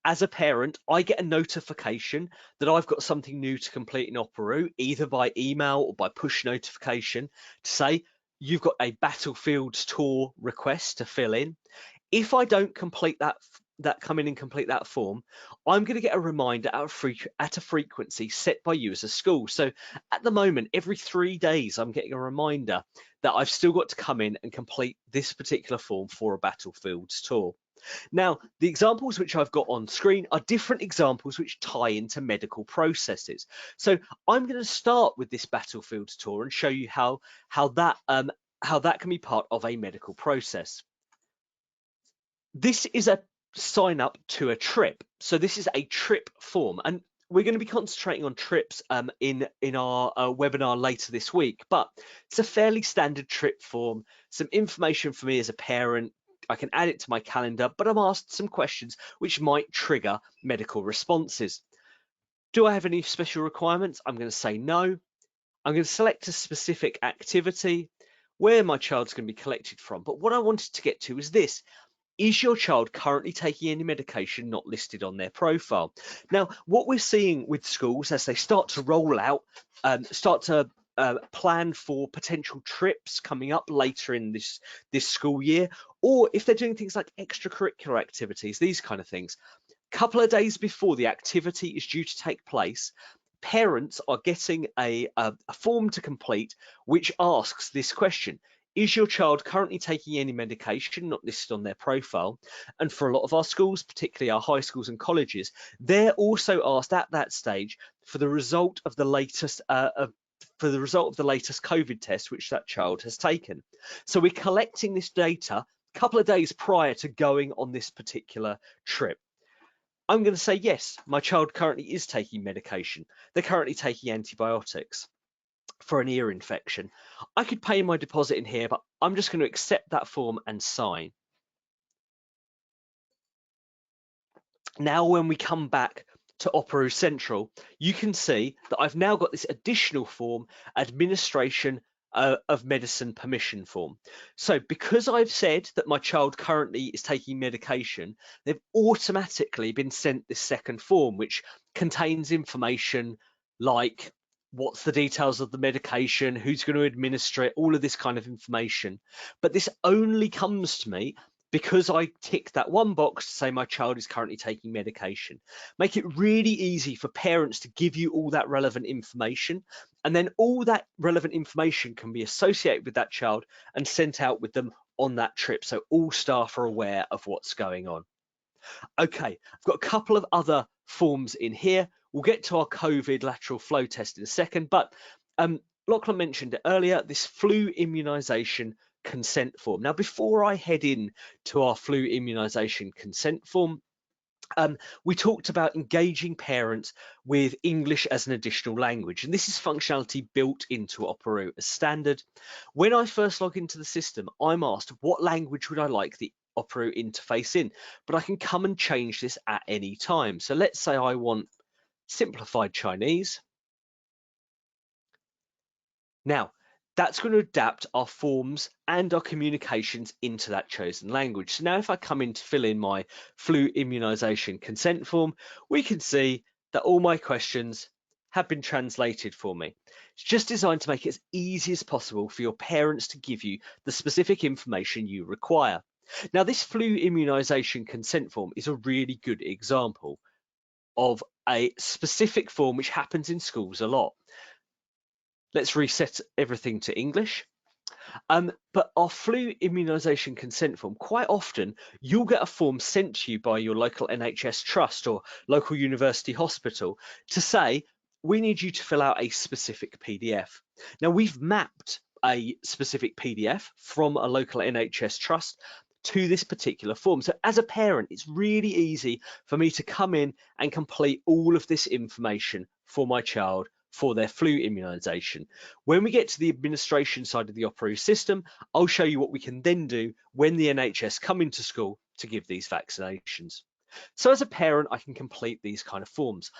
As a parent, I get a notification that I've got something new to complete in Operoo, either by email or by push notification, to say you've got a Battlefields tour request to fill in. If I don't complete that come in and complete that form, I'm going to get a reminder at a frequency set by you as a school. So at the moment, every 3 days, I'm getting a reminder that I've still got to come in and complete this particular form for a Battlefields tour. Now, the examples which I've got on screen are different examples which tie into medical processes. So I'm going to start with this Battlefields tour and show you how that can be part of a medical process. This is a sign up to a trip. So this is a trip form, and we're going to be concentrating on trips in our webinar later this week, but it's a fairly standard trip form, some information for me as a parent. I can add it to my calendar, but I'm asked some questions which might trigger medical responses. Do I have any special requirements? I'm going to say no. I'm going to select a specific activity where my child's going to be collected from. But what I wanted to get to is this. Is your child currently taking any medication not listed on their profile? Now, what we're seeing with schools as they start to roll out, plan for potential trips coming up later in this school year, or if they're doing things like extracurricular activities, these kind of things, a couple of days before the activity is due to take place, parents are getting a form to complete which asks this question. Is your child currently taking any medication not listed on their profile? And for a lot of our schools, particularly our high schools and colleges, they're also asked at that stage for the result of the latest COVID test which that child has taken. So we're collecting this data a couple of days prior to going on this particular trip. I'm going to say yes, my child currently is taking medication. They're currently taking antibiotics for an ear infection. I could pay my deposit in here, but I'm just going to accept that form and sign. Now, when we come back to Opera Central, you can see that I've now got this additional form, administration of medicine permission form. So because I've said that my child currently is taking medication, they've automatically been sent this second form, which contains information like what's the details of the medication, who's going to administer it, all of this kind of information. But this only comes to me because I tick that one box to say my child is currently taking medication. Make it really easy for parents to give you all that relevant information, and then all that relevant information can be associated with that child and sent out with them on that trip, so all staff are aware of what's going on. Okay, I've got a couple of other forms in here. We'll get to our COVID lateral flow test in a second, but Lachlan mentioned it earlier, this flu immunisation consent form. Now, before I head in to our flu immunisation consent form, we talked about engaging parents with English as an additional language, and this is functionality built into Opera as standard. When I first log into the system, I'm asked what language would I like the Opera interface in, but I can come and change this at any time. So let's say I want simplified Chinese. Now, that's going to adapt our forms and our communications into that chosen language. So now if I come in to fill in my flu immunisation consent form, we can see that all my questions have been translated for me. It's just designed to make it as easy as possible for your parents to give you the specific information you require. Now, this flu immunisation consent form is a really good example of a specific form which happens in schools a lot. Let's reset everything to English. But our flu immunisation consent form, quite often you'll get a form sent to you by your local NHS trust or local university hospital to say, we need you to fill out a specific PDF. Now, we've mapped a specific PDF from a local NHS trust to this particular form. So as a parent, it's really easy for me to come in and complete all of this information for my child for their flu immunisation. When we get to the administration side of the Opera system, I'll show you what we can then do when the NHS come into school to give these vaccinations. So as a parent, I can complete these kind of forms.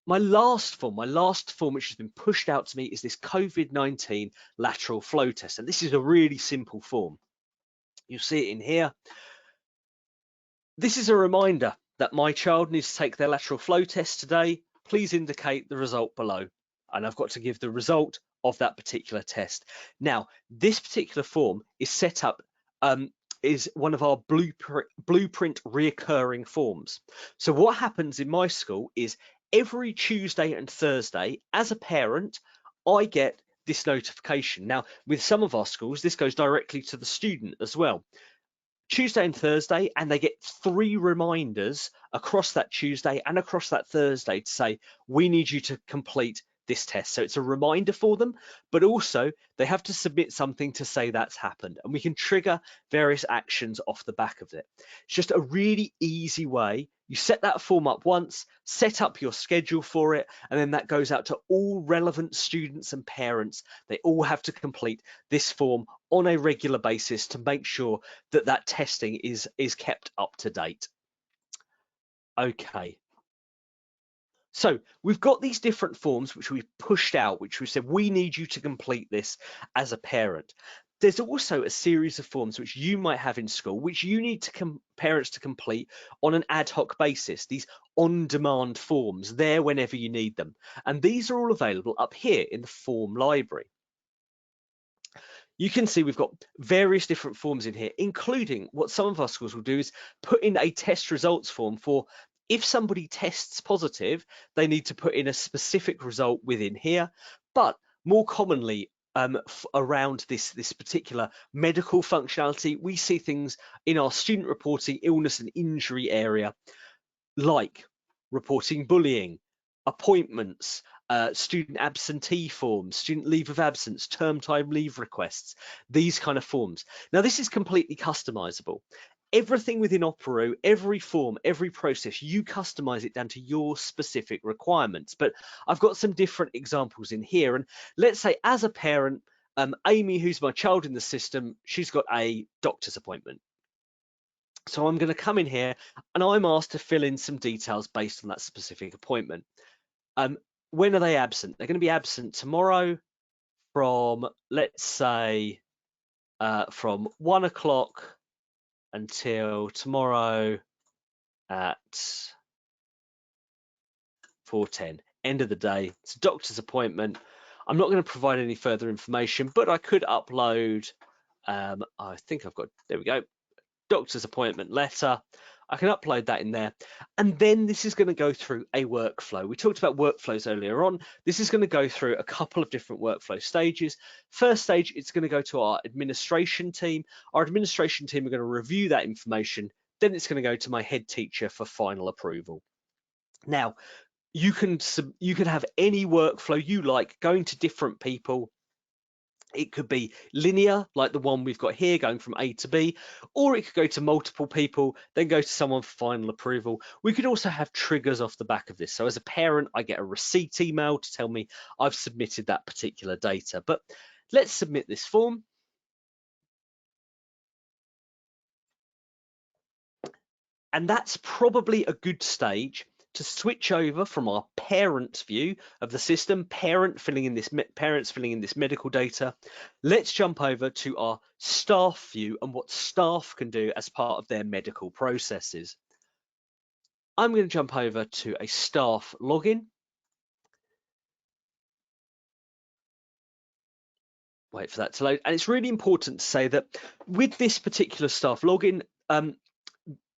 My last form which has been pushed out to me is this COVID-19 lateral flow test. And this is a really simple form. You'll see it in here. This is a reminder that my child needs to take their lateral flow test today. Please indicate the result below. And I've got to give the result of that particular test. Now, this particular form is set up, is one of our blueprint reoccurring forms. So what happens in my school is every Tuesday and Thursday, as a parent, I get this notification. Now, with some of our schools, this goes directly to the student as well. Tuesday and Thursday, and they get 3 reminders across that Tuesday and across that Thursday to say, we need you to complete this test. So it's a reminder for them, but also they have to submit something to say that's happened, and we can trigger various actions off the back of it. It's just a really easy way. You set that form up once, set up your schedule for it, and then that goes out to all relevant students and parents. They all have to complete this form on a regular basis to make sure that that testing is kept up to date. Okay. So we've got these different forms which we've pushed out, which we said we need you to complete this as a parent. There's also a series of forms which you might have in school, which you need to parents to complete on an ad hoc basis, these on-demand forms there whenever you need them. And these are all available up here in the form library. You can see we've got various different forms in here, including what some of our schools will do is put in a test results form for if somebody tests positive, they need to put in a specific result within here. But more commonly, around this particular medical functionality, we see things in our student reporting illness and injury area, like reporting bullying, appointments, student absentee forms, student leave of absence, term time leave requests, these kind of forms. Now, this is completely customizable. Everything within Opera, every form, every process, you customize it down to your specific requirements. But I've got some different examples in here. And let's say as a parent, Amy, who's my child in the system, she's got a doctor's appointment. So I'm going to come in here and I'm asked to fill in some details based on that specific appointment. When are they absent? They're going to be absent tomorrow from, let's say, from 1 o'clock until tomorrow at 4:10. End of the day. It's a doctor's appointment. I'm not going to provide any further information, but I could upload. I think I've got. There we go. Doctor's appointment letter. I can upload that in there. And then this is going to go through a workflow. We talked about workflows earlier on. This is going to go through a couple of different workflow stages. First stage, it's going to go to our administration team. Our administration team are going to review that information. Then it's going to go to my head teacher for final approval. Now, you can have any workflow you like going to different people. It could be linear, like the one we've got here, going from A to B, or it could go to multiple people, then go to someone for final approval. We could also have triggers off the back of this. So as a parent, I get a receipt email to tell me I've submitted that particular data. But let's submit this form. And that's probably a good stage to switch over from our parent view of the system, parents filling in this medical data. Let's jump over to our staff view and what staff can do as part of their medical processes. I'm going to jump over to a staff login. Wait for that to load. And it's really important to say that with this particular staff login,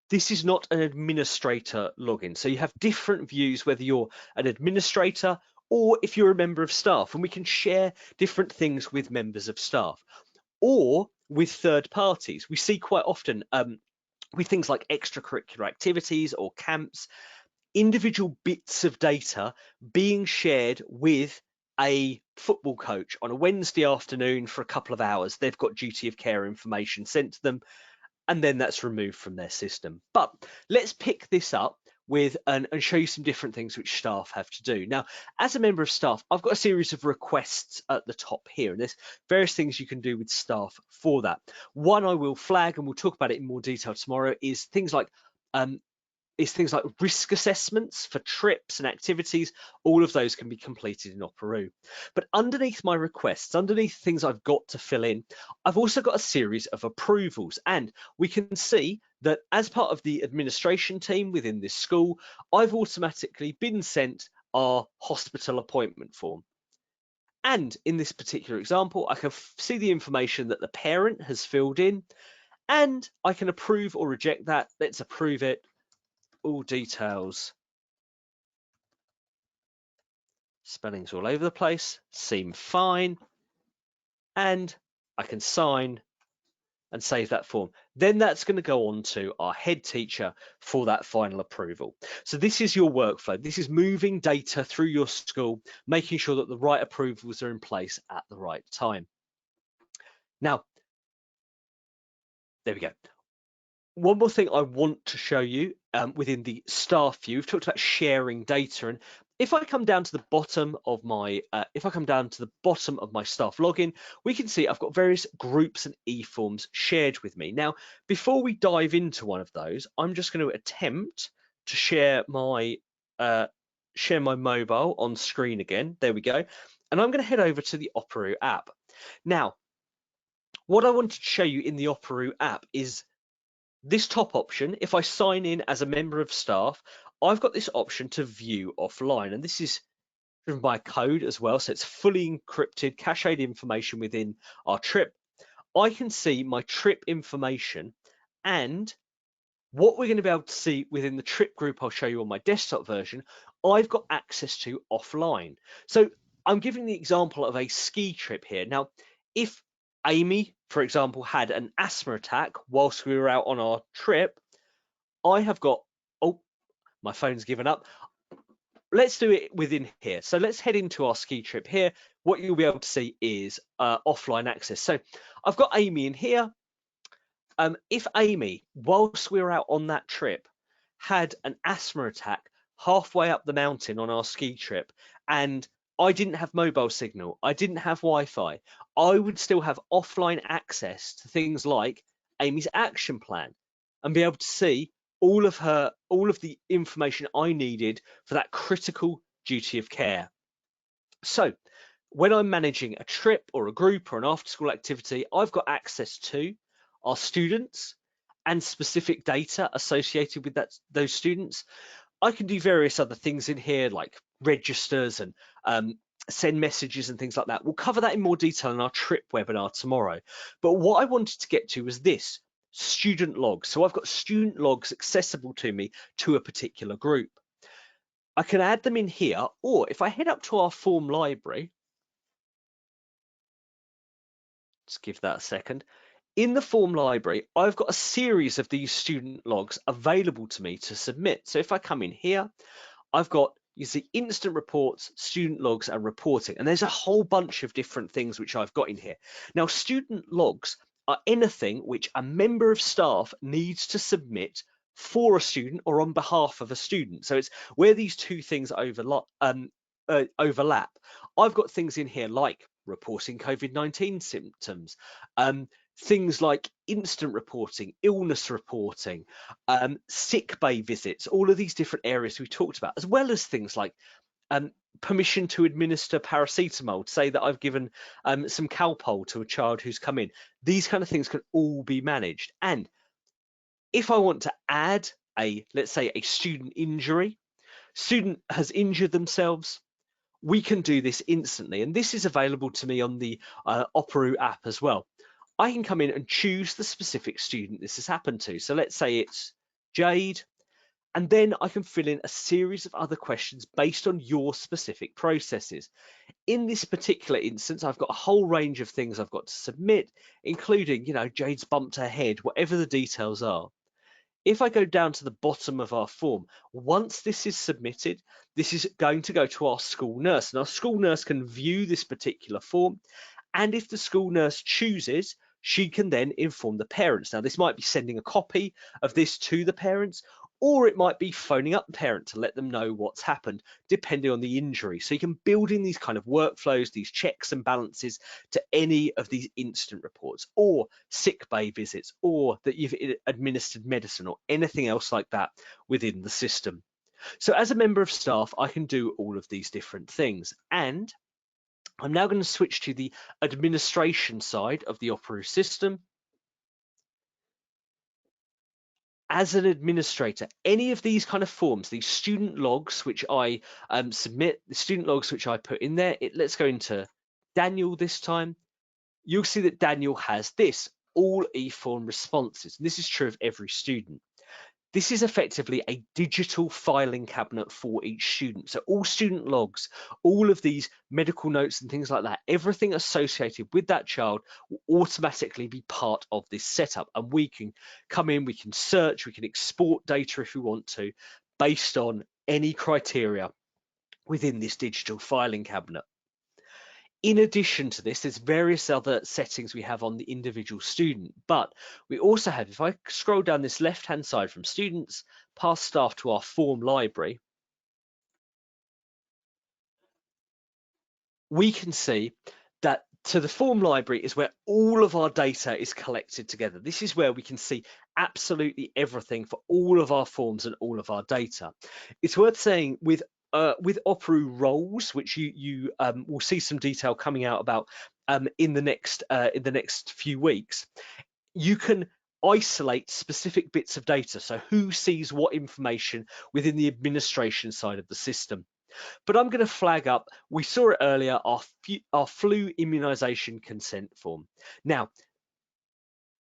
this is not an administrator login. So you have different views, whether you're an administrator or if you're a member of staff, and we can share different things with members of staff or with third parties. We see quite often with things like extracurricular activities or camps, individual bits of data being shared with a football coach on a Wednesday afternoon for a couple of hours. They've got duty of care information sent to them, and then that's removed from their system. But let's pick this up with and show you some different things which staff have to do. Now, as a member of staff, I've got a series of requests at the top here, and there's various things you can do with staff for that. One I will flag, and we'll talk about it in more detail tomorrow, is things like risk assessments for trips and activities. All of those can be completed in Operoo. But underneath my requests, underneath things I've got to fill in, I've also got a series of approvals. And we can see that as part of the administration team within this school, I've automatically been sent our hospital appointment form. And in this particular example, I can see the information that the parent has filled in, and I can approve or reject that. Let's approve it. All details, spellings all over the place, seem fine, and I can sign and save that form. Then that's going to go on to our head teacher for that final approval. So this is your workflow. This is moving data through your school, making sure that the right approvals are in place at the right time. Now, there we go. One more thing I want to show you within the staff view, we've talked about sharing data, and if I come down to the bottom of my staff login, we can see I've got various groups and eForms shared with me. Now, before we dive into one of those, I'm just going to attempt to share my mobile on screen again. There we go, and I'm going to head over to the Operoo app. Now, what I wanted to show you in the Operoo app is this top option. If I sign in as a member of staff, I've got this option to view offline, and this is driven by code as well, so it's fully encrypted, cached information within our trip. I can see my trip information, and what we're going to be able to see within the trip group I'll show you on my desktop version, I've got access to offline. So I'm giving the example of a ski trip here. Now, if Amy, for example, had an asthma attack whilst we were out on our trip, I have got, oh, my phone's given up. Let's do it within here. So let's head into our ski trip here. What you'll be able to see is offline access. So I've got Amy in here. If Amy, whilst we were out on that trip, had an asthma attack halfway up the mountain on our ski trip, and I didn't have mobile signal, I didn't have Wi-Fi, I would still have offline access to things like Amy's action plan, and be able to see all of the information I needed for that critical duty of care. So when I'm managing a trip or a group or an after school activity, I've got access to our students and specific data associated with those students. I can do various other things in here like registers and send messages and things like that. We'll cover that in more detail in our trip webinar tomorrow. But what I wanted to get to was this: student logs. So I've got student logs accessible to me to a particular group. I can add them in here, or if I head up to our form library, just give that a second. In the form library, I've got a series of these student logs available to me to submit. So if I come in here, I've got, you see, instant reports, student logs, and reporting. And there's a whole bunch of different things which I've got in here. Now, student logs are anything which a member of staff needs to submit for a student or on behalf of a student. So it's where these two things overlap. I've got things in here like reporting COVID-19 symptoms, things like instant reporting, illness reporting, sick bay visits, all of these different areas we talked about, as well as things like permission to administer paracetamol, to say that I've given some Calpol to a child who's come in. These kind of things can all be managed. And if I want to add let's say a student injury, student has injured themselves, we can do this instantly. And this is available to me on the Operu app as well. I can come in and choose the specific student this has happened to. So let's say it's Jade, and then I can fill in a series of other questions based on your specific processes. In this particular instance, I've got a whole range of things I've got to submit, including, Jade's bumped her head, whatever the details are. If I go down to the bottom of our form, once this is submitted, this is going to go to our school nurse, and our school nurse can view this particular form. And if the school nurse chooses, she can then inform the parents. Now, this might be sending a copy of this to the parents, or it might be phoning up the parent to let them know what's happened, depending on the injury. So you can build in these kind of workflows, these checks and balances to any of these instant reports, or sick bay visits, or that you've administered medicine, or anything else like that within the system. So as a member of staff, I can do all of these different things. And I'm now going to switch to the administration side of the Operu system. As an administrator, any of these kind of forms, these student logs which I submit, the student logs which I put in there, let's go into Daniel this time. You'll see that Daniel has this, all eForm responses. And this is true of every student. This is effectively a digital filing cabinet for each student. So all student logs, all of these medical notes and things like that, everything associated with that child will automatically be part of this setup. And we can come in, we can search, we can export data if we want to, based on any criteria within this digital filing cabinet. In addition to this, there's various other settings we have on the individual student, but we also have, if I scroll down this left-hand side from students, past staff to our form library, we can see that to the form library is where all of our data is collected together. This is where we can see absolutely everything for all of our forms and all of our data. It's worth saying with Operu roles, which you will see some detail coming out about in the next few weeks, you can isolate specific bits of data. So who sees what information within the administration side of the system. But I'm going to flag up, we saw it earlier, our flu immunization consent form. Now,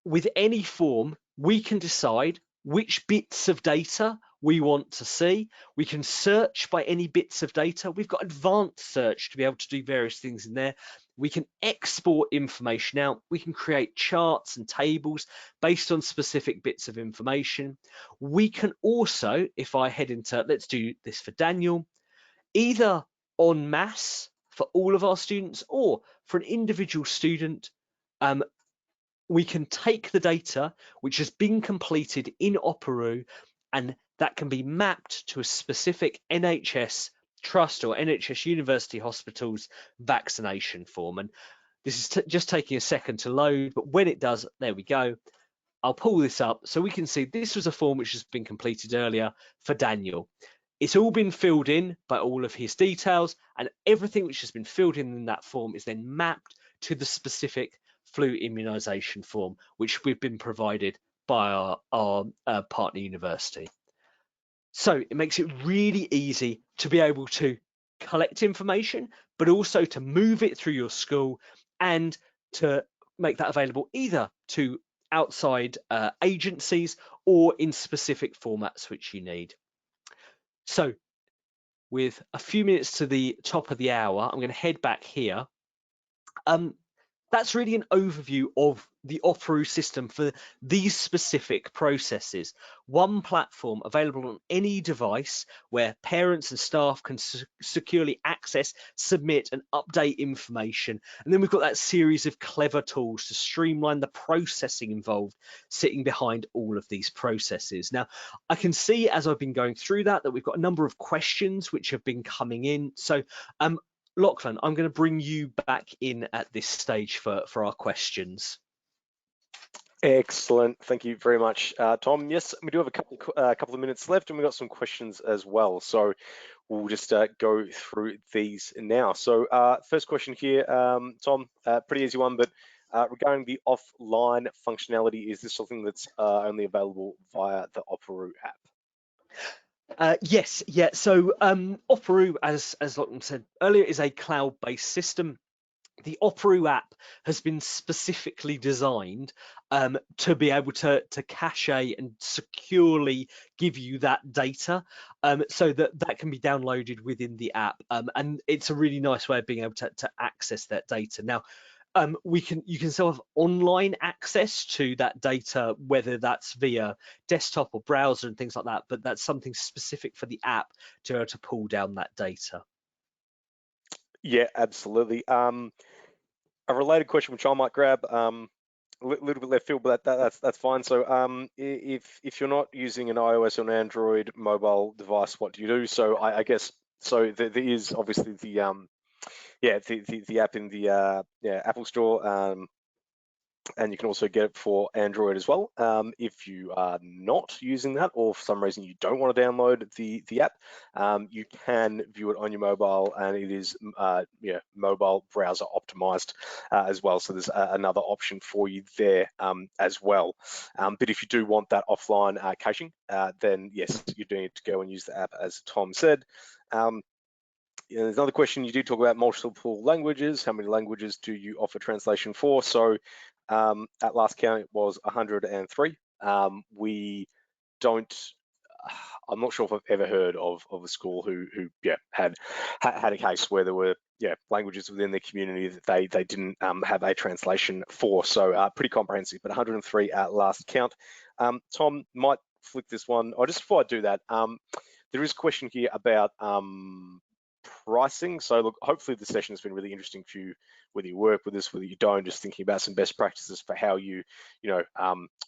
with any form, we can decide which bits of data we want to see. We can search by any bits of data. We've got advanced search to be able to do various things in there. We can export information out. We can create charts and tables based on specific bits of information. We can also, if I head into, let's do this for Daniel, either en masse for all of our students or for an individual student, we can take the data which has been completed in Operu, and that can be mapped to a specific NHS trust or NHS University Hospitals vaccination form. And this is just taking a second to load, but when it does, there we go. I'll pull this up so we can see this was a form which has been completed earlier for Daniel. It's all been filled in by all of his details, and everything which has been filled in that form is then mapped to the specific flu immunisation form, which we've been provided by our partner university. So it makes it really easy to be able to collect information, but also to move it through your school and to make that available either to outside agencies or in specific formats which you need. So with a few minutes to the top of the hour, I'm going to head back here. That's really an overview of the Operoo system for these specific processes. One platform available on any device where parents and staff can securely access, submit and update information. And then we've got that series of clever tools to streamline the processing involved sitting behind all of these processes. Now, I can see as I've been going through that we've got a number of questions which have been coming in. So Lachlan, I'm going to bring you back in at this stage for our questions. Excellent. Thank you very much, Tom. Yes, we do have a couple of minutes left, and we've got some questions as well. So we'll just go through these now. So first question here, Tom, pretty easy one, but regarding the offline functionality, is this something that's only available via the Operoo app? Yes, yeah. So Operoo, as Lachlan said earlier, is a cloud-based system. The Operoo app has been specifically designed to be able to cache and securely give you that data, so that can be downloaded within the app, and it's a really nice way of being able to access that data. Now, you can still have online access to that data, whether that's via desktop or browser and things like that, but that's something specific for the app to be able to pull down that data. Yeah, absolutely. A related question, which I might grab, a little bit left field, but that's fine. So, if you're not using an iOS or an Android mobile device, what do you do? So, I guess so. There is obviously the app in the Apple Store. And you can also get it for Android as well. If you are not using that, or for some reason you don't want to download the app, you can view it on your mobile, and it is mobile browser optimized as well. So there's another option for you there as well. But if you do want that offline caching, then yes, you do need to go and use the app, as Tom said. There's another question. You did talk about multiple languages. How many languages do you offer translation for? So at last count, it was 103. We don't. I'm not sure if I've ever heard of a school who had a case where there were languages within the community that they didn't have a translation for. So pretty comprehensive. But 103 at last count. Tom, might flick this one. Just before I do that, there is a question here about pricing. So look, hopefully the session has been really interesting for you, whether you work with us, whether you don't, just thinking about some best practices for how you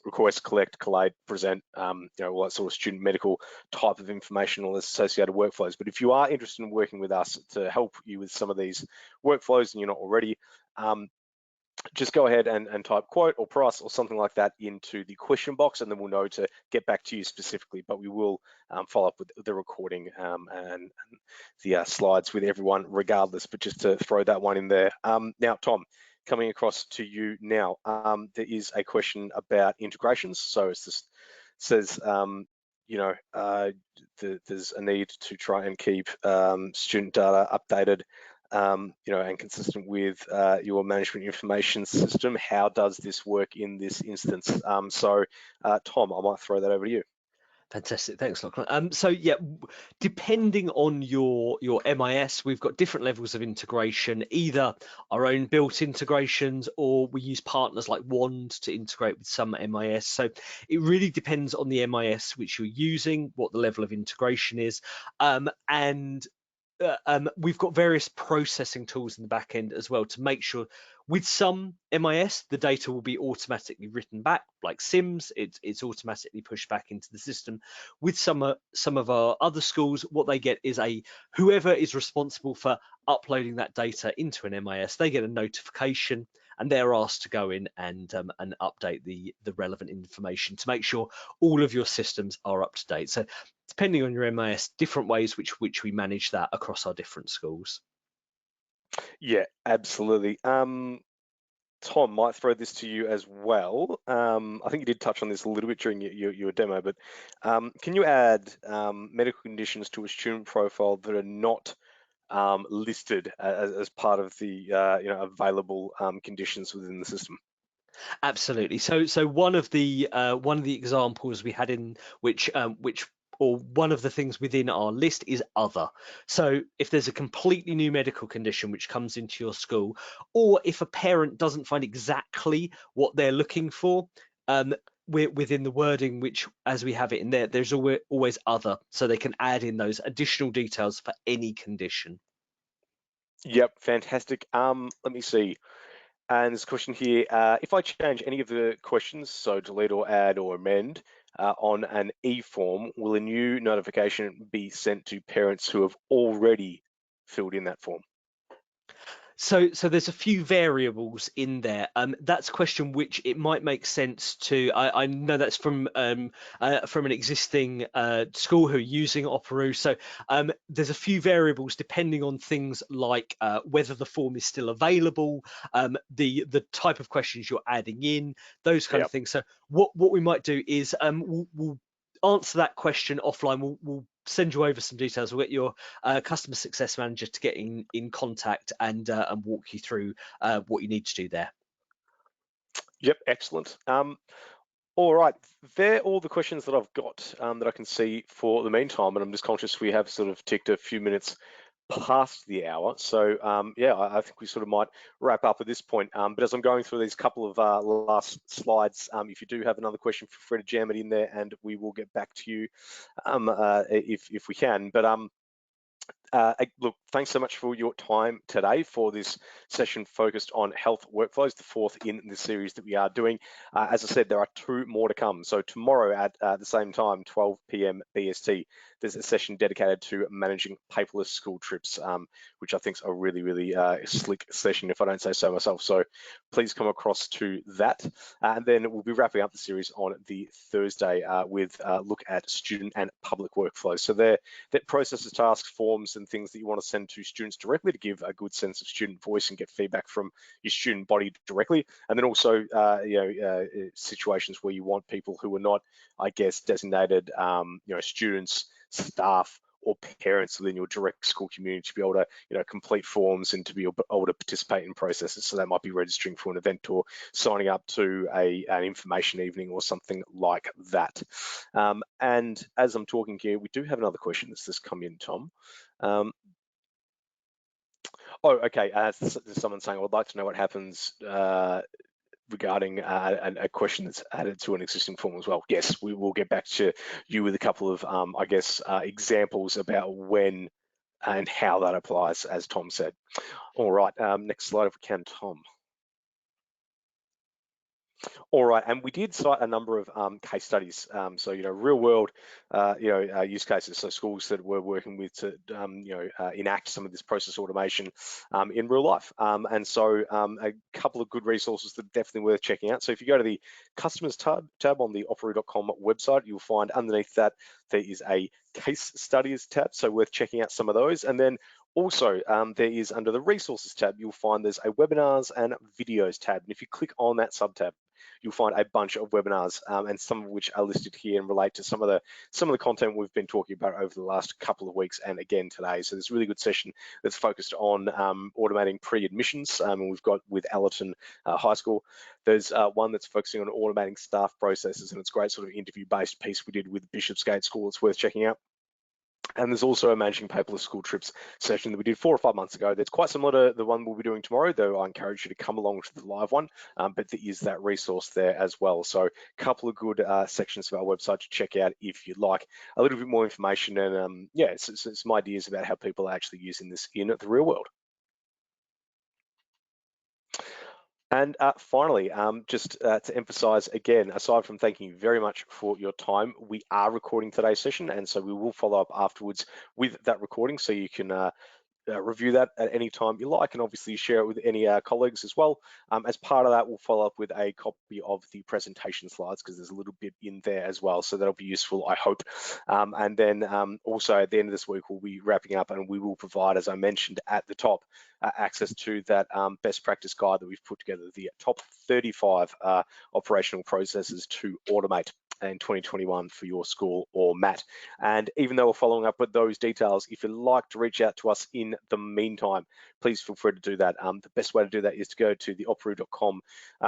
request, collect, collate, present, all that sort of student medical type of information, all this associated workflows. But if you are interested in working with us to help you with some of these workflows and you're not already, just go ahead and type quote or price or something like that into the question box, and then we'll know to get back to you specifically. But we will follow up with the recording and the slides with everyone regardless, but just to throw that one in there. Now, Tom, coming across to you now, there is a question about integrations. So it just says, there's a need to try and keep student data updated and consistent with your management information system. How does this work in this instance? So, Tom, I might throw that over to you. Fantastic, thanks, Lachlan. So yeah, depending on your MIS, we've got different levels of integration, either our own built integrations, or we use partners like Wand to integrate with some MIS. So it really depends on the MIS which you're using, what the level of integration is, and we've got various processing tools in the back end as well to make sure with some MIS, the data will be automatically written back, like SIMS, it's automatically pushed back into the system. With some of our other schools, what they get is whoever is responsible for uploading that data into an MIS, they get a notification and they're asked to go in and update the relevant information to make sure all of your systems are up to date. So depending on your MAS, different ways which we manage that across our different schools. Yeah, absolutely. Tom, might throw this to you as well. I think you did touch on this a little bit during your demo, but can you add medical conditions to a student profile that are not listed as part of the available conditions within the system? Absolutely. So one of the examples we had in which or one of the things within our list is other. So if there's a completely new medical condition which comes into your school, or if a parent doesn't find exactly what they're looking for, we're within the wording which, as we have it in there, there's always other, so they can add in those additional details for any condition. Yep, fantastic. Let me see. And there's a question here. If I change any of the questions, so delete or add or amend on an eForm, will a new notification be sent to parents who have already filled in that form? So there's a few variables in there. That's a question which it might make sense to. I know that's from an existing school who are using Operoo. So there's a few variables depending on things like whether the form is still available, the type of questions you're adding in, those kind of Yep. things. So what we might do is we'll answer that question offline. We'll send you over some details. We'll get your customer success manager to get in contact and walk you through what you need to do there. Yep, excellent. All right, they're all the questions that I've got that I can see for the meantime, and I'm just conscious we have sort of ticked a few minutes past the hour. So yeah, I think we sort of might wrap up at this point. But as I'm going through these couple of last slides, if you do have another question, feel free to jam it in there, and we will get back to you if we can. But look, thanks so much for your time today for this session focused on health workflows, the fourth in the series that we are doing. As I said, there are two more to come. So tomorrow at the same time, 12 p.m. BST, there's a session dedicated to managing paperless school trips, which I think is a really, really slick session, if I don't say so myself. So please come across to that. And then we'll be wrapping up the series on the Thursday with a look at student and public workflows. So that processes, tasks, forms, and things that you want to send to students directly to give a good sense of student voice and get feedback from your student body directly. And then also, situations where you want people who are not, I guess, designated, students, staff, or parents within your direct school community to be able to, complete forms and to be able to participate in processes. So that might be registering for an event or signing up to an information evening or something like that. And as I'm talking here, we do have another question that's just come in, Tom. Okay. There's someone saying, I would like to know what happens regarding a question that's added to an existing form as well. Yes, we will get back to you with a couple of, examples about when and how that applies, as Tom said. All right, next slide if we can, Tom. All right, and we did cite a number of case studies. So, real world, use cases. So schools that we're working with to, enact some of this process automation in real life. And so a couple of good resources that are definitely worth checking out. So if you go to the customers tab on the operoo.com website, you'll find underneath that there is a case studies tab. So worth checking out some of those. And then also, there is under the resources tab, you'll find there's a webinars and videos tab. And if you click on that sub tab, you'll find a bunch of webinars, and some of which are listed here and relate to some of the content we've been talking about over the last couple of weeks and again today. So there's a really good session that's focused on automating pre-admissions, and we've got with Allerton High School. There's one that's focusing on automating staff processes, and it's a great sort of interview-based piece we did with Bishopsgate School. It's worth checking out. And there's also a managing paperless school trips session that we did 4 or 5 months ago. That's quite similar to the one we'll be doing tomorrow, though I encourage you to come along to the live one, but there is that resource there as well. So a couple of good sections of our website to check out if you'd like a little bit more information and some ideas about how people are actually using this in the real world. And finally, just to emphasize again, aside from thanking you very much for your time, we are recording today's session, and so we will follow up afterwards with that recording so you can review that at any time you like, and obviously share it with any colleagues as well. As part of that, we'll follow up with a copy of the presentation slides, because there's a little bit in there as well, so that'll be useful, I hope. And then also at the end of this week, we'll be wrapping up, and we will provide, as I mentioned at the top, access to that best practice guide that we've put together, the top 35 operational processes to automate in 2021 for your school or MAT. And even though we're following up with those details, if you'd like to reach out to us in the meantime, please feel free to do that. The best way to do that is to go to the opru.com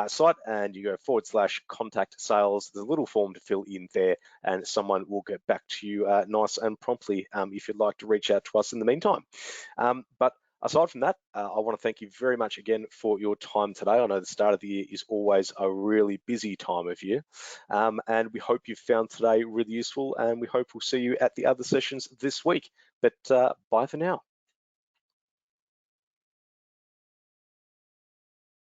site, and you go /contact sales. There's a little form to fill in there, and someone will get back to you nice and promptly if you'd like to reach out to us in the meantime. But aside from that, I want to thank you very much again for your time today. I know the start of the year is always a really busy time of year, and we hope you found today really useful, and we hope we'll see you at the other sessions this week. But bye for now.